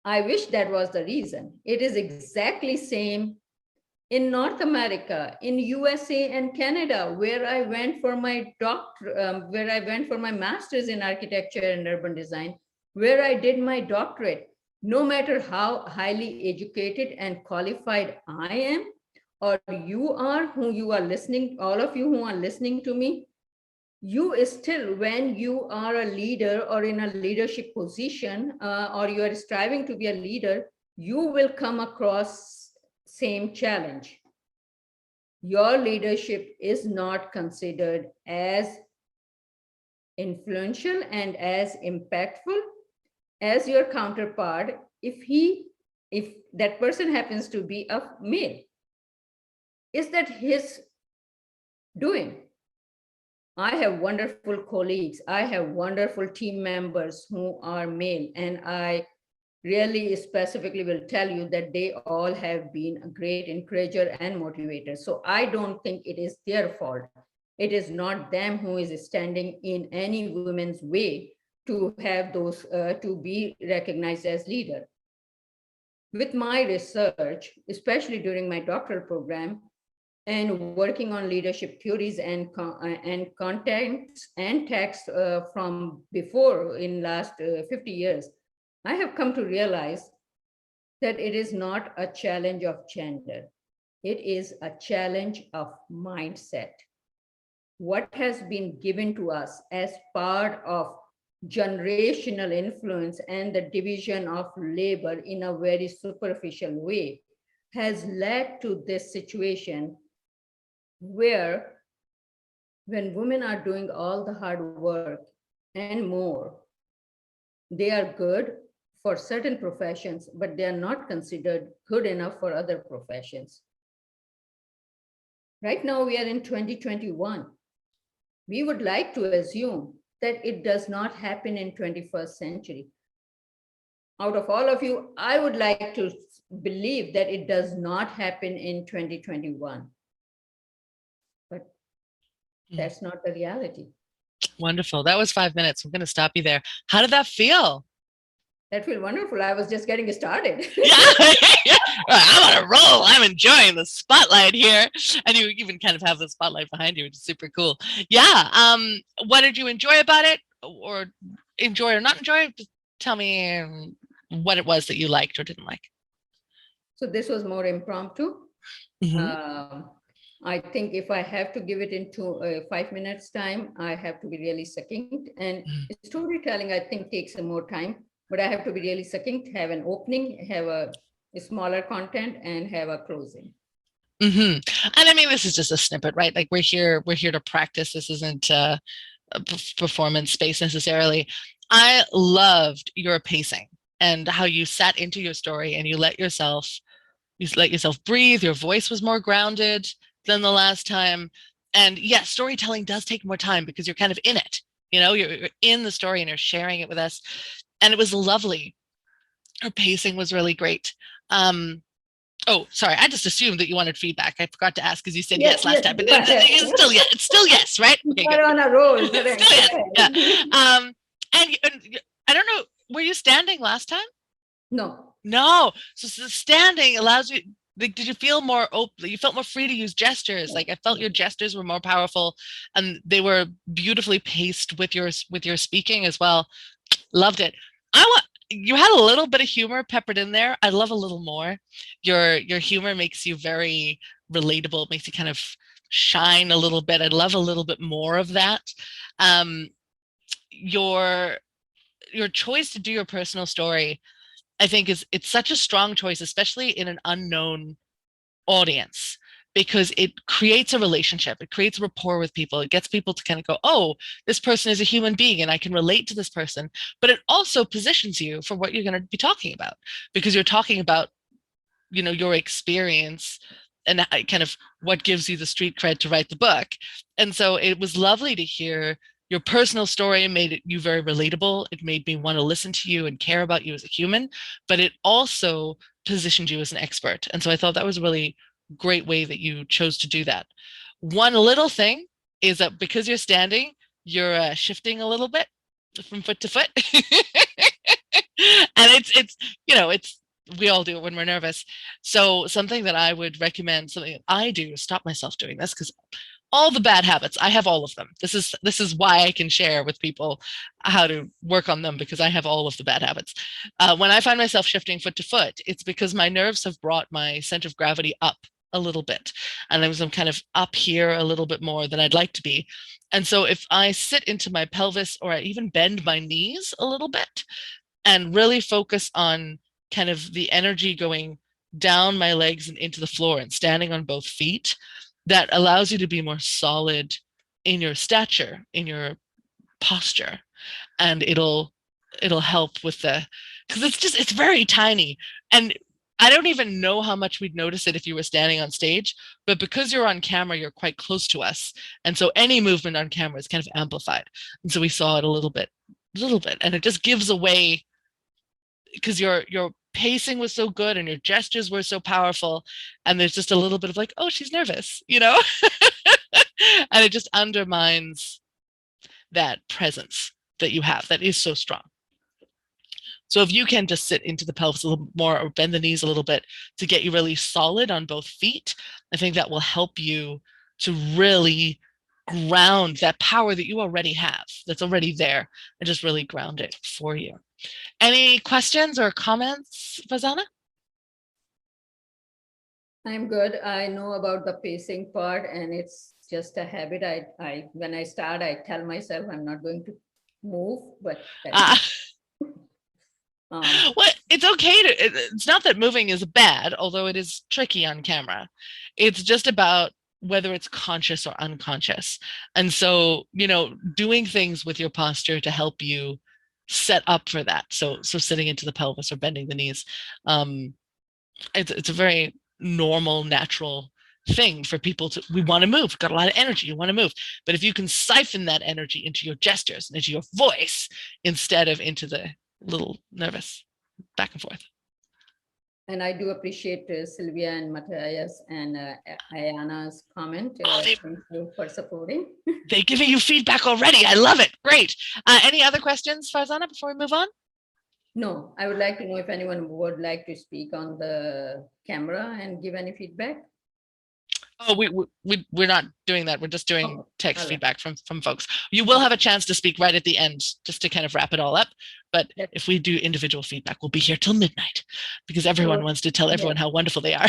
I wish that was the reason. It is exactly same in North America, in USA and Canada, where I went for my where I went for my master's in architecture and urban design, where I did my doctorate. No matter how highly educated and qualified I am, or you are, who you are listening, all of you who are listening to me, you still, when you are a leader or in a leadership position, or you are striving to be a leader, you will come across same challenge. Your leadership is not considered as influential and as impactful as your counterpart if that person happens to be a male? Is that his doing? I have wonderful colleagues. I have wonderful team members who are male, and I really specifically will tell you that they all have been a great encourager and motivator. So I don't think it is their fault. It is not them who is standing in any woman's way to have those, to be recognized as leader. With my research, especially during my doctoral program, and working on leadership theories and contents and text from before in last 50 years, I have come to realize that it is not a challenge of gender. It is a challenge of mindset. What has been given to us as part of generational influence and the division of labor in a very superficial way has led to this situation where when women are doing all the hard work and more, they are good for certain professions, but they are not considered good enough for other professions. Right now, we are in 2021. We would like to assume that it does not happen in 21st century. Out of all of you, I would like to believe that it does not happen in 2021. But that's not the reality. Wonderful. That was 5 minutes. I'm going to stop you there. How did that feel? That feels wonderful. I was just getting started. Yeah. I'm on a roll. I'm enjoying the spotlight here. And you even kind of have the spotlight behind you, which is super cool. Yeah. What did you enjoy about it, or enjoy or not enjoy? Just tell me what it was that you liked or didn't like. So this was more impromptu. I think if I have to give it into 5 minutes time, I have to be really succinct. And storytelling, I think, takes more time, but I have to be really succinct, have an opening, have a smaller content, and have a closing. And I mean, this is just a snippet, right? Like we're here to practice. This isn't a performance space necessarily. I loved your pacing and how you sat into your story and you let yourself breathe. Your voice was more grounded than the last time. And yes, storytelling does take more time because you're kind of in it. You know, you're in the story and you're sharing it with us. And it was lovely. Her pacing was really great. Oh, sorry. I just assumed that you wanted feedback. I forgot to ask because you said yes last time. But it's still yes, right? Okay, good. On a roll. Still yes. Yeah. And I don't know. Were you standing last time? No. So standing allows you. Like, did you feel more open? You felt more free to use gestures. Like I felt your gestures were more powerful, and they were beautifully paced with your speaking as well. Loved it. You had a little bit of humor peppered in there. I love a little more. Your humor makes you very relatable. It makes you kind of shine a little bit. I'd love a little bit more of that. Your choice to do your personal story, I think it's such a strong choice, especially in an unknown audience, because it creates a relationship. It creates rapport with people. It gets people to kind of go, oh, this person is a human being and I can relate to this person. But it also positions you for what you're going to be talking about, because you're talking about, you know, your experience and kind of what gives you the street cred to write the book. And so it was lovely to hear your personal story. Made you very relatable. It made me want to listen to you and care about you as a human, but it also positioned you as an expert. And so I thought that was a really great way that you chose to do that. One little thing is that because you're standing, you're shifting a little bit from foot to foot. And it's we all do it when we're nervous. So something that I would recommend, something that I do to stop myself doing this, because all the bad habits, I have all of them. This is why I can share with people how to work on them, because I have all of the bad habits. When I find myself shifting foot to foot, it's because my nerves have brought my center of gravity up a little bit. And I'm kind of up here a little bit more than I'd like to be. And so if I sit into my pelvis, or I even bend my knees a little bit and really focus on kind of the energy going down my legs and into the floor and standing on both feet, that allows you to be more solid in your stature, in your posture, and it'll it'll help with because it's very tiny. And I don't even know how much we'd notice it if you were standing on stage, but because you're on camera, you're quite close to us. And so any movement on camera is kind of amplified. And so we saw it a little bit, and it just gives away, because your pacing was so good and your gestures were so powerful. And there's just a little bit of like, oh, she's nervous, you know? And it just undermines that presence that you have that is so strong. So if you can just sit into the pelvis a little more or bend the knees a little bit to get you really solid on both feet, I think that will help you to really ground that power that you already have, that's already there, and just really ground it for you. Any questions or comments, Farzana? I'm good. I know about the pacing part, and it's just a habit. I when I start, I tell myself I'm not going to move, but well, it's okay it's not that moving is bad, although it is tricky on camera. It's just about whether it's conscious or unconscious. And so, you know, doing things with your posture to help you set up for that. So sitting into the pelvis or bending the knees, it's a very normal, natural thing for people to, we want to move, got a lot of energy, you want to move. But if you can siphon that energy into your gestures and into your voice instead of into the little nervous back and forth. And I do appreciate Silvia and Mattias and Ayana's comment. Thank you for supporting. They're giving you feedback already. I love it. Great. Any other questions, Farzana, before we move on? No, I would like to know if anyone would like to speak on the camera and give any feedback. Oh, we're not doing that. We're just doing text feedback from folks. You will have a chance to speak right at the end, just to kind of wrap it all up. But if we do individual feedback, we'll be here till midnight because everyone wants to tell everyone how wonderful they are,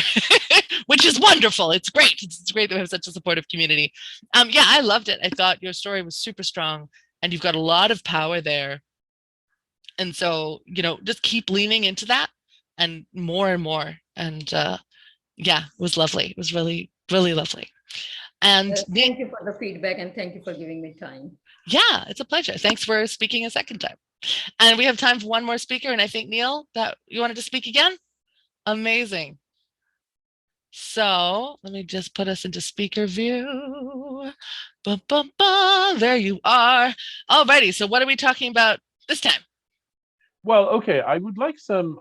which is wonderful. It's great. It's great that we have such a supportive community. Yeah, I loved it. I thought your story was super strong and you've got a lot of power there. And so, you know, just keep leaning into that and more. And yeah, it was lovely. It was really, really lovely. And thank you for the feedback and thank you for giving me time. Yeah, it's a pleasure. Thanks for speaking a second time. And we have time for one more speaker. And I think, Neil, that you wanted to speak again? Amazing. So let me just put us into speaker view. There you are. Alrighty. So what are we talking about this time? Well, okay, I would like some,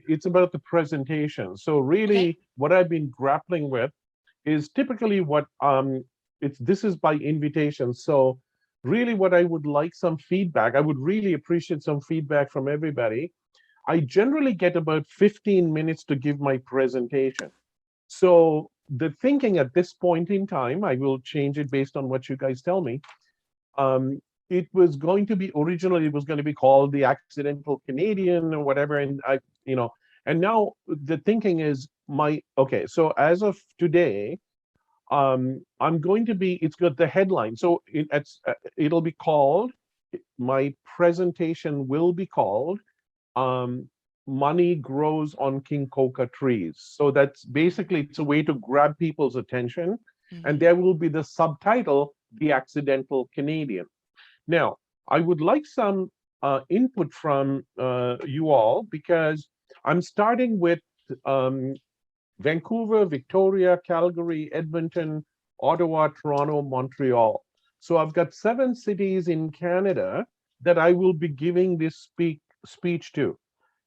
it's about the presentation. So really what I've been grappling with is typically what, this is by invitation. So really what I would like some feedback, I would really appreciate some feedback from everybody. I generally get about 15 minutes to give my presentation. So the thinking at this point in time, I will change it based on what you guys tell me. It was going to be originally, it was going to be called the Accidental Canadian or whatever. And and now the thinking is so as of today, I'm going to be, it's got the headline. So it'll be called, my presentation will be called, Money Grows on King Coca Trees. So that's basically, it's a way to grab people's attention. Mm-hmm. And there will be the subtitle, The Accidental Canadian. Now, I would like some input from you all, because I'm starting with Vancouver, Victoria, Calgary, Edmonton, Ottawa, Toronto, Montreal. So I've got 7 cities in Canada that I will be giving this speech to.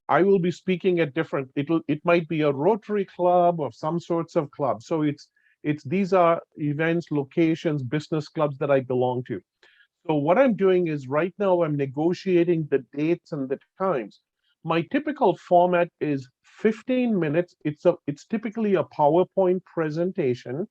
I will be speaking at different, it might be a Rotary Club or some sorts of club. So these are events, locations, business clubs that I belong to. So what I'm doing is right now I'm negotiating the dates and the times. My typical format is 15 minutes. It's typically a PowerPoint presentation.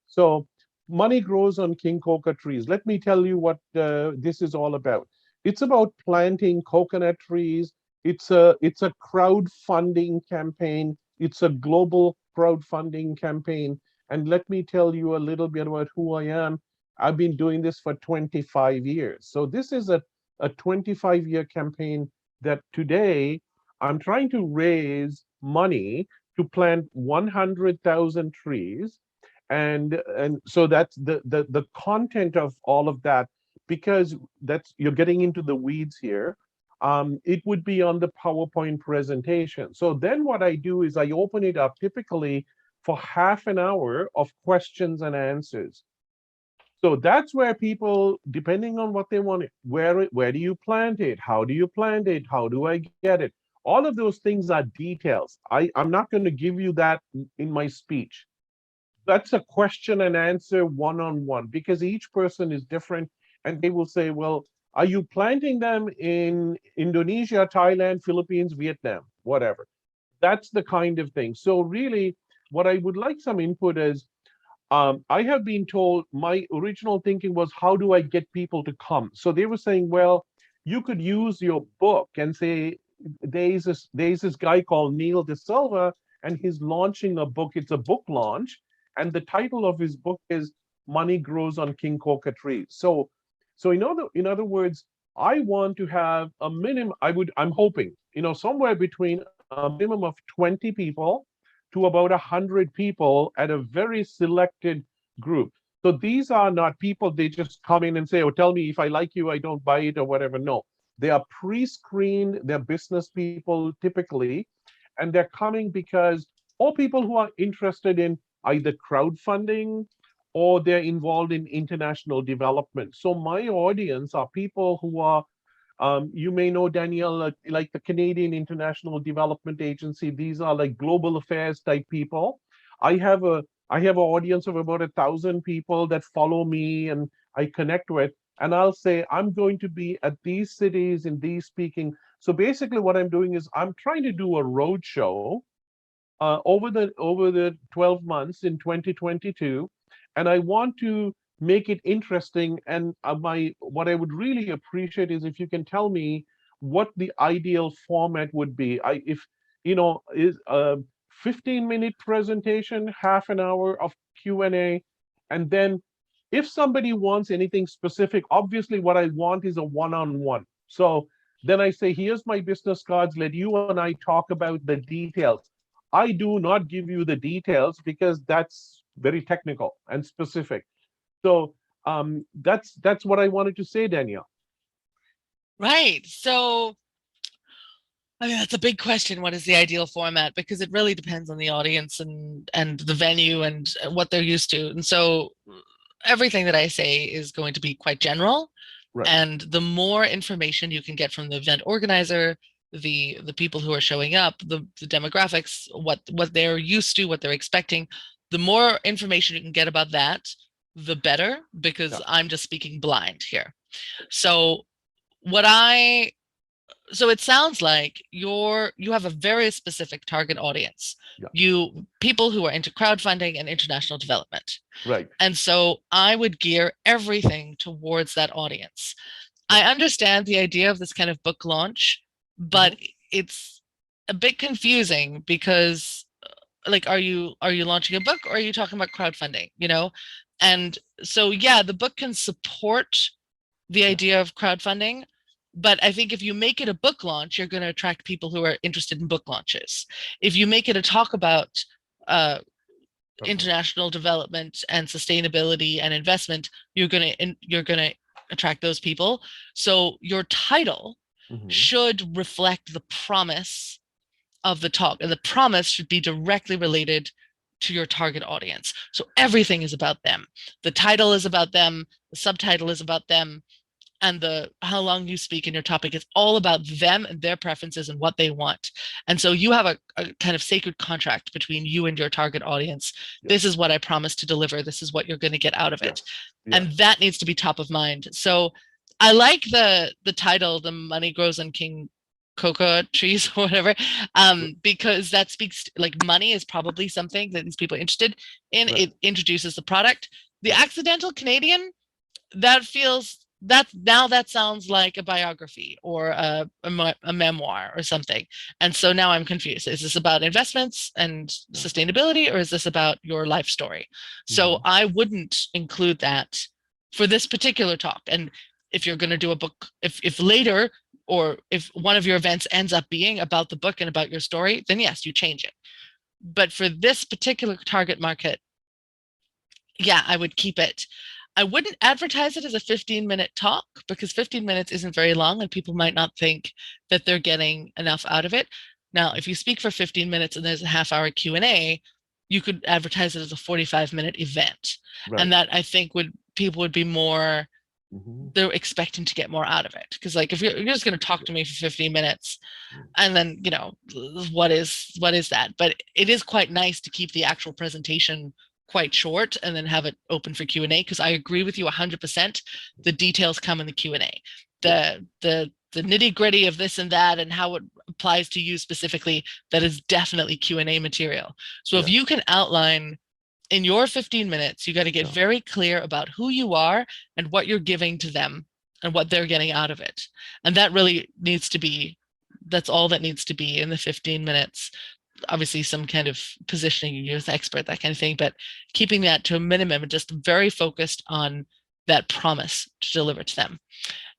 So money grows on King Coca trees. Let me tell you what this is all about. It's about planting coconut trees. It's a crowdfunding campaign. It's a global crowdfunding campaign. And let me tell you a little bit about who I am. I've been doing this for 25 years. So this is a 25-year campaign that today I'm trying to raise money to plant 100,000 trees. And so that's the content of all of that, because you're getting into the weeds here. it would be on the PowerPoint presentation. So then what I do is I open it up typically for half an hour of questions and answers. So that's where people, depending on what they want, where do you plant it? How do you plant it? How do I get it? All of those things are details. I'm not going to give you that in my speech. That's a question and answer one-on-one, because each person is different, and they will say, well, are you planting them in Indonesia, Thailand, Philippines, Vietnam, whatever? That's the kind of thing. So really, what I would like some input is, I have been told, my original thinking was, how do I get people to come? So they were saying, well, you could use your book and say, there's this guy called Neil De Silva, and he's launching a book. It's a book launch. And the title of his book is Money Grows on King Coca Trees. So in other words, I want to have a minimum, I'm hoping, somewhere between a minimum of 20 people to about 100 people at a very selected group. So these are not people, they just come in and say, oh, tell me if I like you, I don't buy it or whatever. No, they are pre-screened, they're business people typically, and they're coming because all people who are interested in either crowdfunding or they're involved in international development. So my audience are people who are, you may know, Danielle, like the Canadian International Development Agency. These are like global affairs type people. I have an audience of about 1,000 people that follow me and I connect with. And I'll say, I'm going to be at these cities in these speaking. So basically what I'm doing is I'm trying to do a road show over the 12 months in 2022. And I want to make it interesting. And what I would really appreciate is if you can tell me what the ideal format would be. Is a 15-minute presentation, half an hour of Q&A, and then if somebody wants anything specific, obviously what I want is a one-on-one. So then I say, here's my business cards, let you and I talk about the details. I do not give you the details because that's very technical and specific. So that's what I wanted to say, Danielle. Right. So, I mean, that's a big question. What is the ideal format? Because it really depends on the audience and the venue and what they're used to. And so everything that I say is going to be quite general. Right. And the more information you can get from the event organizer, the people who are showing up, the demographics, what they're used to, what they're expecting, the more information you can get about that, the better, because I'm just speaking blind here. So it sounds like you have a very specific target audience. Yeah. People who are into crowdfunding and international development. Right. And so I would gear everything towards that audience. Yeah. I understand the idea of this kind of book launch, but it's a bit confusing because like, are you launching a book or are you talking about crowdfunding, And so, yeah, the book can support the idea of crowdfunding, but I think if you make it a book launch, you're going to attract people who are interested in book launches. If you make it a talk about international development and sustainability and investment, you're going to attract those people. So your title should reflect the promise of the talk, and the promise should be directly related to your target audience. So everything is about them. The title is about them, the subtitle is about them, and how long you speak in your topic is all about them and their preferences and what they want. And so you have a kind of sacred contract between you and your target audience. Yes. This is what I promise to deliver. This is what you're going to get out of it. Yes. And that needs to be top of mind. So I like the title, The Money Grows on King Coca Trees or whatever, because that speaks like money is probably something that these people are interested in. Right. It introduces the product. The accidental Canadian, that sounds like a biography or a memoir or something. And so now I'm confused. Is this about investments and sustainability, or is this about your life story? So I wouldn't include that for this particular talk. And if you're going to do a book, if later, or if one of your events ends up being about the book and about your story, then yes, you change it. But for this particular target market, yeah, I would keep it. I wouldn't advertise it as a 15-minute talk because 15 minutes isn't very long and people might not think that they're getting enough out of it. Now, if you speak for 15 minutes and there's a half-hour Q&A, you could advertise it as a 45-minute event. Right. And that I think people would be more, Mhm. they're expecting to get more out of it. Because like if you're just going to talk to me for 15 minutes and then, you know, what is that? But it is quite nice to keep the actual presentation quite short and then have it open for Q&A, because I agree with you 100%. The details come in the Q&A. The nitty-gritty of this and that and how it applies to you specifically, that is definitely Q&A material. So if you can outline in your 15 minutes, you got to get very clear about who you are and what you're giving to them and what they're getting out of it. And that really needs to be, that's all that needs to be in the 15 minutes. Obviously some kind of positioning you as expert, that kind of thing, but keeping that to a minimum and just very focused on that promise to deliver to them.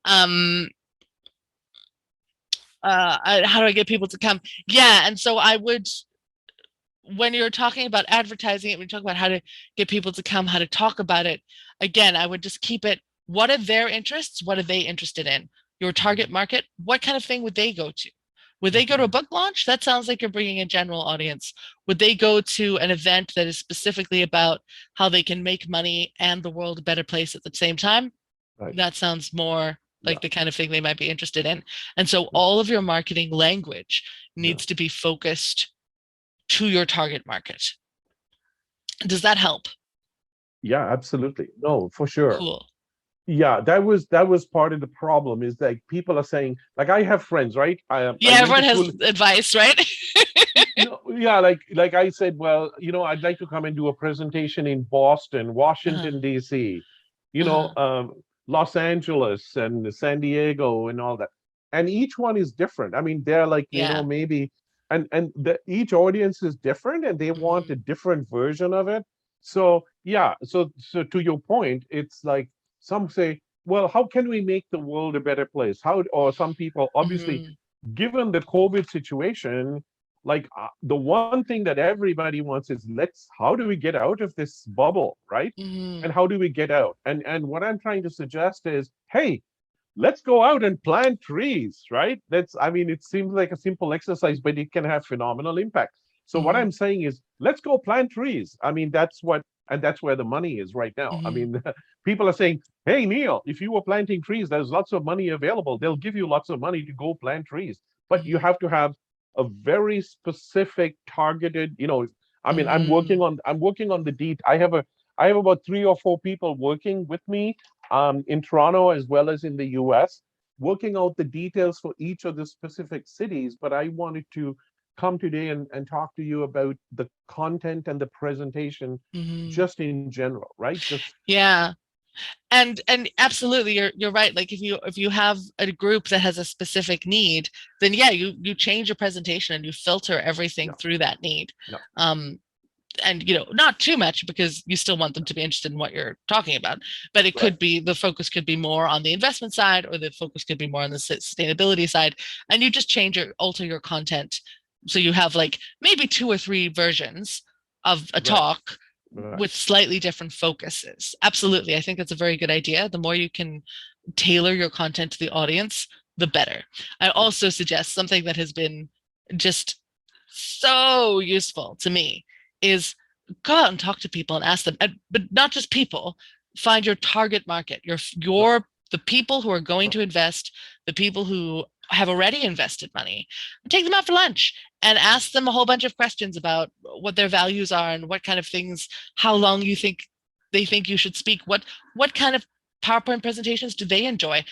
How do I get people to come? Yeah, and so I would, when you're talking about advertising it, when you talk about how to get people to come, how to talk about it, again, I would just keep it, what are their interests? What are they interested in? Your target market, what kind of thing would they go to? Would they go to a book launch? That sounds like you're bringing a general audience. Would they go to an event that is specifically about how they can make money and the world a better place at the same time? Right. That sounds more like the kind of thing they might be interested in. And so all of your marketing language needs to be focused to your target market. Does that help? Yeah, absolutely. No, for sure. Cool. Yeah, that was part of the problem, is that people are saying, like, I have friends, right? Everyone has advice, right? like I said, well, you know, I'd like to come and do a presentation in Boston, Washington, DC, you know, Los Angeles and San Diego and all that. And each one is different. I mean, they're like, you know, maybe, and each audience is different and they want a different version of it. So yeah, so to your point, it's like, some say, well, how can we make the world a better place? Or some people, obviously, given the COVID situation, like the one thing that everybody wants is, how do we get out of this bubble, right? And how do we get out? And what I'm trying to suggest is, hey, let's go out and plant trees, right? I mean, it seems like a simple exercise, but it can have phenomenal impact. So what I'm saying is, let's go plant trees. I mean, that's where the money is right now. I mean, people are saying, hey, Neil, if you were planting trees, there's lots of money available. They'll give you lots of money to go plant trees. But you have to have a very specific, targeted, you know, I mean, I'm working on the deed. I have about 3 or 4 people working with me in Toronto as well as in the US, working out the details for each of the specific cities. But I wanted to come today and talk to you about the content and the presentation just in general, right? And absolutely, you're right. Like if you have a group that has a specific need, then you change your presentation and you filter everything through that need. And you know, not too much, because you still want them to be interested in what you're talking about, but it could be, the focus could be more on the investment side, or the focus could be more on the sustainability side, and you just alter your content. So you have like maybe 2 or 3 versions of a talk with slightly different focuses. Absolutely. I think that's a very good idea. The more you can tailor your content to the audience, the better. I also suggest something that has been just so useful to me is go out and talk to people and ask them, but not just people, find your target market, the people who are going to invest, the people who have already invested money, take them out for lunch and ask them a whole bunch of questions about what their values are and what kind of things, how long you think they think you should speak, what kind of PowerPoint presentations do they enjoy.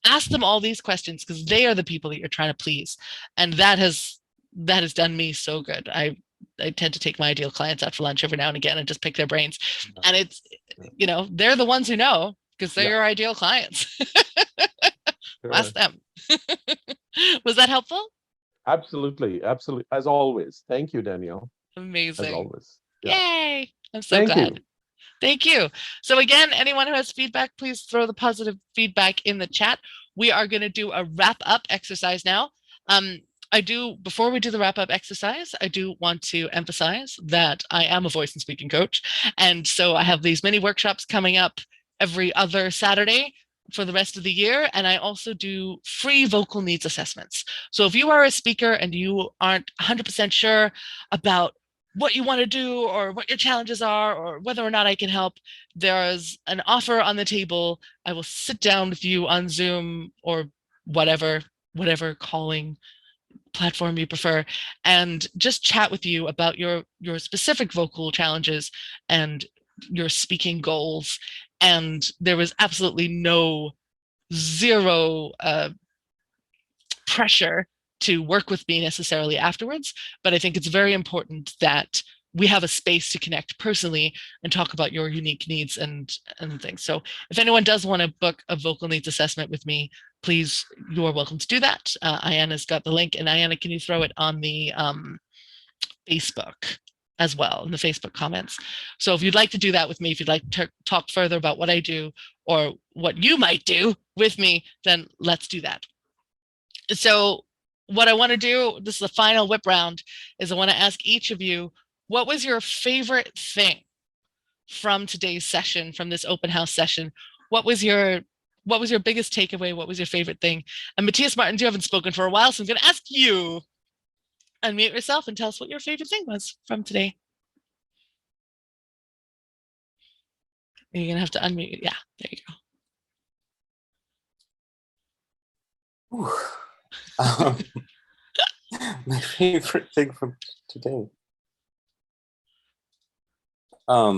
Ask them all these questions, because they are the people that you're trying to please. And that has done me so good. I tend to take my ideal clients out for lunch every now and again and just pick their brains. And it's, you know, they're the ones who know, because they're your ideal clients. Ask them. Was that helpful? Absolutely. As always. Thank you, Danielle. Amazing. As always. Yay. I'm so glad. Thank you. So again, anyone who has feedback, please throw the positive feedback in the chat. We are going to do a wrap-up exercise now. Before we do the wrap-up exercise, I do want to emphasize that I am a voice and speaking coach. And so I have these mini workshops coming up every other Saturday for the rest of the year. And I also do free vocal needs assessments. So if you are a speaker and you aren't 100% sure about what you want to do or what your challenges are or whether or not I can help, there's an offer on the table. I will sit down with you on Zoom or whatever calling platform you prefer, and just chat with you about your specific vocal challenges and your speaking goals. And there was absolutely zero pressure to work with me necessarily afterwards, but I think it's very important that we have a space to connect personally and talk about your unique needs and things. So if anyone does want to book a vocal needs assessment with me, please, you are welcome to do that. Ayanna's got the link, and Ayanna, can you throw it on the Facebook as well, in the Facebook comments? So if you'd like to do that with me, if you'd like to talk further about what I do or what you might do with me, then let's do that. So what I want to do, this is the final whip round, is I want to ask each of you, what was your favorite thing from today's session, from this open house session? What was your biggest takeaway? What was your favorite thing? And Mattias Martins, you haven't spoken for a while, so I'm going to ask you, unmute yourself and tell us what your favorite thing was from today. You're going to have to unmute. Yeah, there you go. My favorite thing from today. I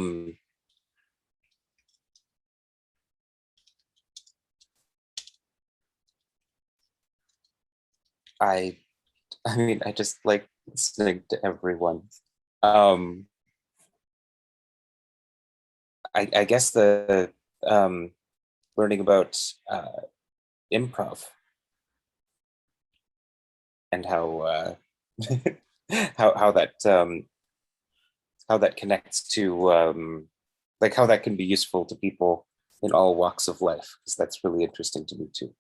mean, I just like listening to everyone. I guess the learning about improv and how how that connects to like how that can be useful to people in all walks of life, because that's really interesting to me too.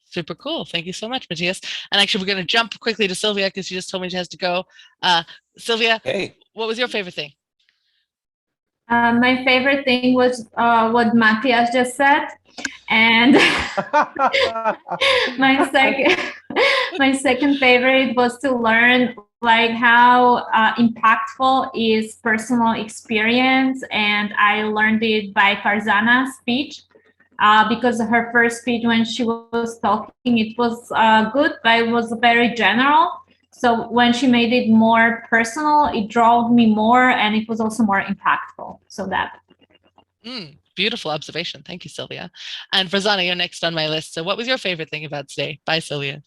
Super cool. Thank you so much, Mattias. And actually, we're going to jump quickly to Silvia because she just told me she has to go. Silvia, hey, what was your favorite thing? My favorite thing was what Mattias just said. And my second favorite was to learn like how impactful is personal experience. And I learned it by Farzana's speech. Because her first speech when she was talking, it was good, but it was very general. So when she made it more personal, it drove me more, and it was also more impactful. So that. Beautiful observation. Thank you, Silvia. And Farzana, you're next on my list. So what was your favorite thing about today? Bye, Silvia.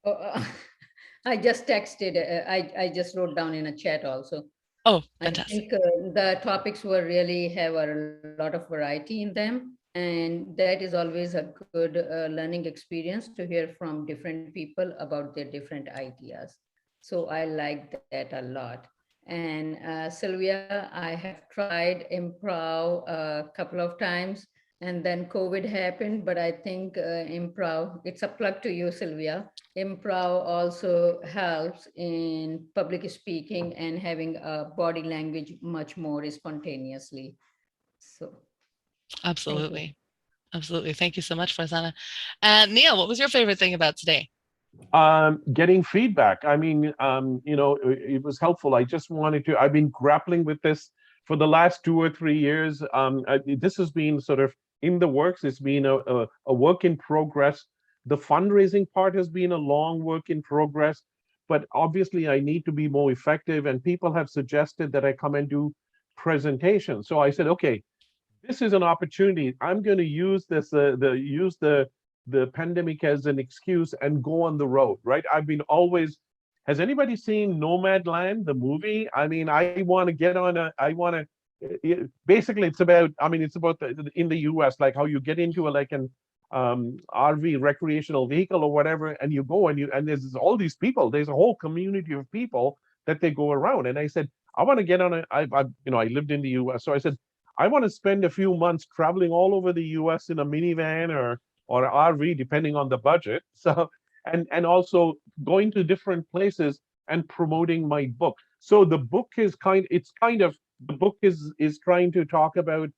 I just texted. I just wrote down in a chat also. Oh, fantastic. I think the topics really have a lot of variety in them. And that is always a good learning experience to hear from different people about their different ideas. So I like that a lot. And Silvia, I have tried improv a couple of times, and then COVID happened, but I think improv, it's a plug to you, Silvia. Improv also helps in public speaking and having a body language much more spontaneously. So. Absolutely. Absolutely. Thank you so much, Farzana. And Neil, what was your favorite thing about today? Getting feedback. I mean, you know, it was helpful. I just wanted to, I've been grappling with this for the last 2 or 3 years. This has been sort of in the works. It's been a work in progress. The fundraising part has been a long work in progress, but obviously I need to be more effective, and people have suggested that I come and do presentations. So I said, okay, this is an opportunity. I'm going to use this, the pandemic as an excuse and go on the road, right? I've been always, has anybody seen Nomadland, the movie? I mean, I want to get on basically it's about, I mean, it's about in the US, like how you get into an RV recreational vehicle or whatever, and you go and there's all these people, there's a whole community of people that they go around. And I said, I want to get on I lived in the US. So I said, I want to spend a few months traveling all over the US in a minivan or RV, depending on the budget. So, and also going to different places and promoting my book. So the book is it's kind of the book is trying to talk about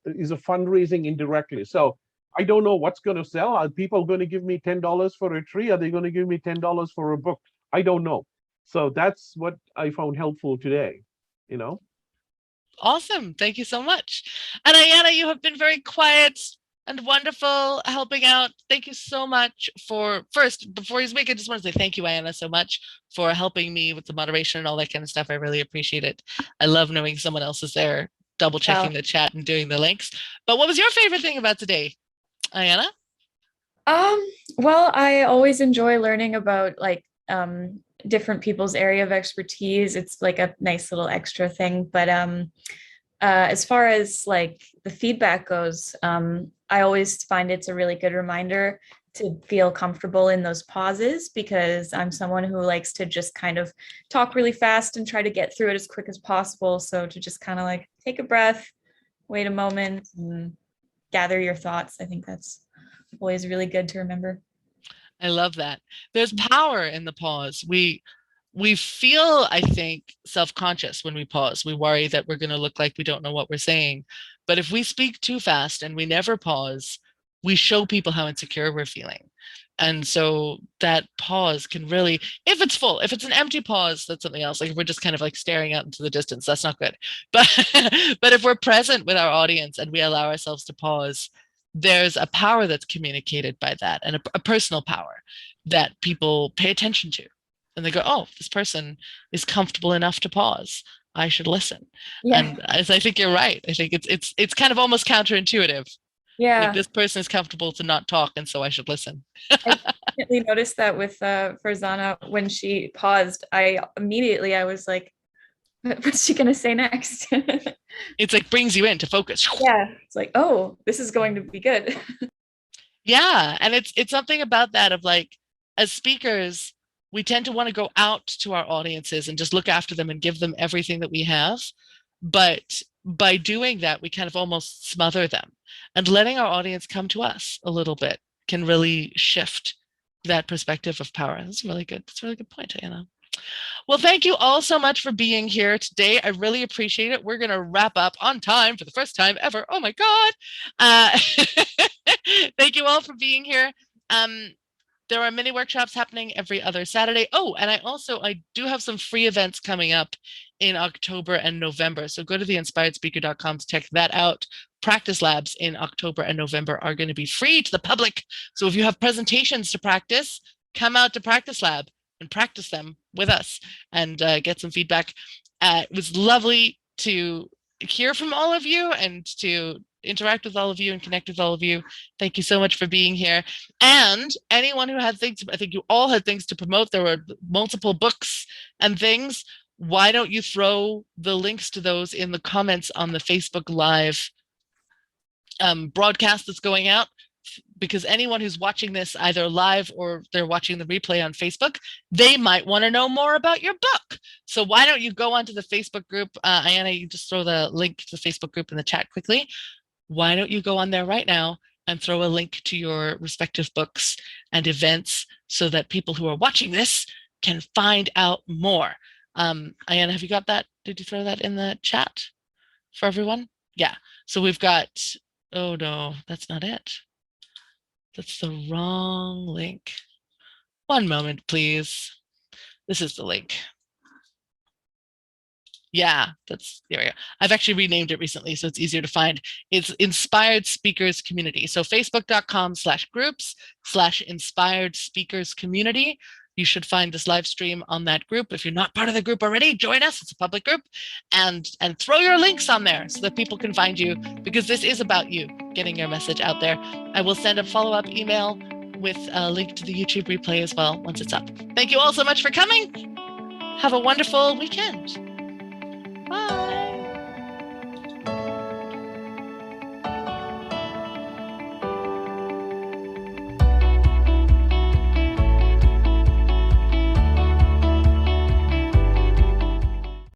is a fundraising indirectly. So I don't know what's going to sell. Are people going to give me $10 for a tree? Are they going to give me $10 for a book? I don't know. So that's what I found helpful today, you know. Awesome. Thank you so much. And Ayana, you have been very quiet and wonderful, helping out. Thank you so much for, first, before you speak, I just want to say thank you, Ayana, so much for helping me with the moderation and all that kind of stuff. I really appreciate it. I love knowing someone else is there, double checking the chat and doing the links. But what was your favorite thing about today, Ayana? Well, I always enjoy learning about like different people's area of expertise. It's like a nice little extra thing. But as far as like the feedback goes, I always find it's a really good reminder to feel comfortable in those pauses, because I'm someone who likes to just kind of talk really fast and try to get through it as quick as possible. So to just kind of like take a breath, wait a moment, and gather your thoughts. I think that's always really good to remember. I love that. There's power in the pause. We feel, I think, self-conscious when we pause. We worry that we're going to look like we don't know what we're saying. But if we speak too fast and we never pause, we show people how insecure we're feeling. And so that pause can really, if it's full, if it's an empty pause, that's something else. Like if we're just kind of like staring out into the distance, that's not good. But if we're present with our audience and we allow ourselves to pause, there's a power that's communicated by that, and a personal power that people pay attention to. And they go, oh, this person is comfortable enough to pause. I should listen. Yeah. And I think you're right. I think it's kind of almost counterintuitive. Yeah. Like this person is comfortable to not talk, and so I should listen. I definitely noticed that with Farzana when she paused. I was like, what's she gonna say next? It's like brings you in to focus. Yeah. It's like, oh, this is going to be good. Yeah. And it's something about that of like, as speakers, we tend to want to go out to our audiences and just look after them and give them everything that we have. But by doing that, we kind of almost smother them, and letting our audience come to us a little bit can really shift that perspective of power. That's really good. That's a really good point, Anna. Well, thank you all so much for being here today. I really appreciate it. We're going to wrap up on time for the first time ever. Oh my God. Thank you all for being here. There are mini workshops happening every other Saturday. Oh, and I do have some free events coming up in October and November. So go to theinspiredspeaker.com to check that out. Practice labs in October and November are going to be free to the public. So if you have presentations to practice, come out to Practice Lab and practice them with us and get some feedback. It was lovely to hear from all of you and to interact with all of you and connect with all of you. Thank you so much for being here. And anyone who had things, I think you all had things to promote. There were multiple books and things. Why don't you throw the links to those in the comments on the Facebook Live broadcast that's going out? Because anyone who's watching this either live or they're watching the replay on Facebook, they might want to know more about your book. So why don't you go onto the Facebook group? Ayana, you just throw the link to the Facebook group in the chat quickly. Why don't you go on there right now and throw a link to your respective books and events so that people who are watching this can find out more. Ayana, have you got that? Did you throw that in the chat for everyone? Yeah. So we've got, oh no, that's not it. That's the wrong link. One moment, please. This is the link. Yeah, there we go. I've actually renamed it recently, so it's easier to find. It's Inspired Speakers Community. So facebook.com/groups/Inspired Speakers Community. You should find this live stream on that group. If you're not part of the group already, join us. It's a public group, and throw your links on there so that people can find you, because this is about you getting your message out there. I will send a follow-up email with a link to the YouTube replay as well once it's up. Thank you all so much for coming. Have a wonderful weekend. Bye.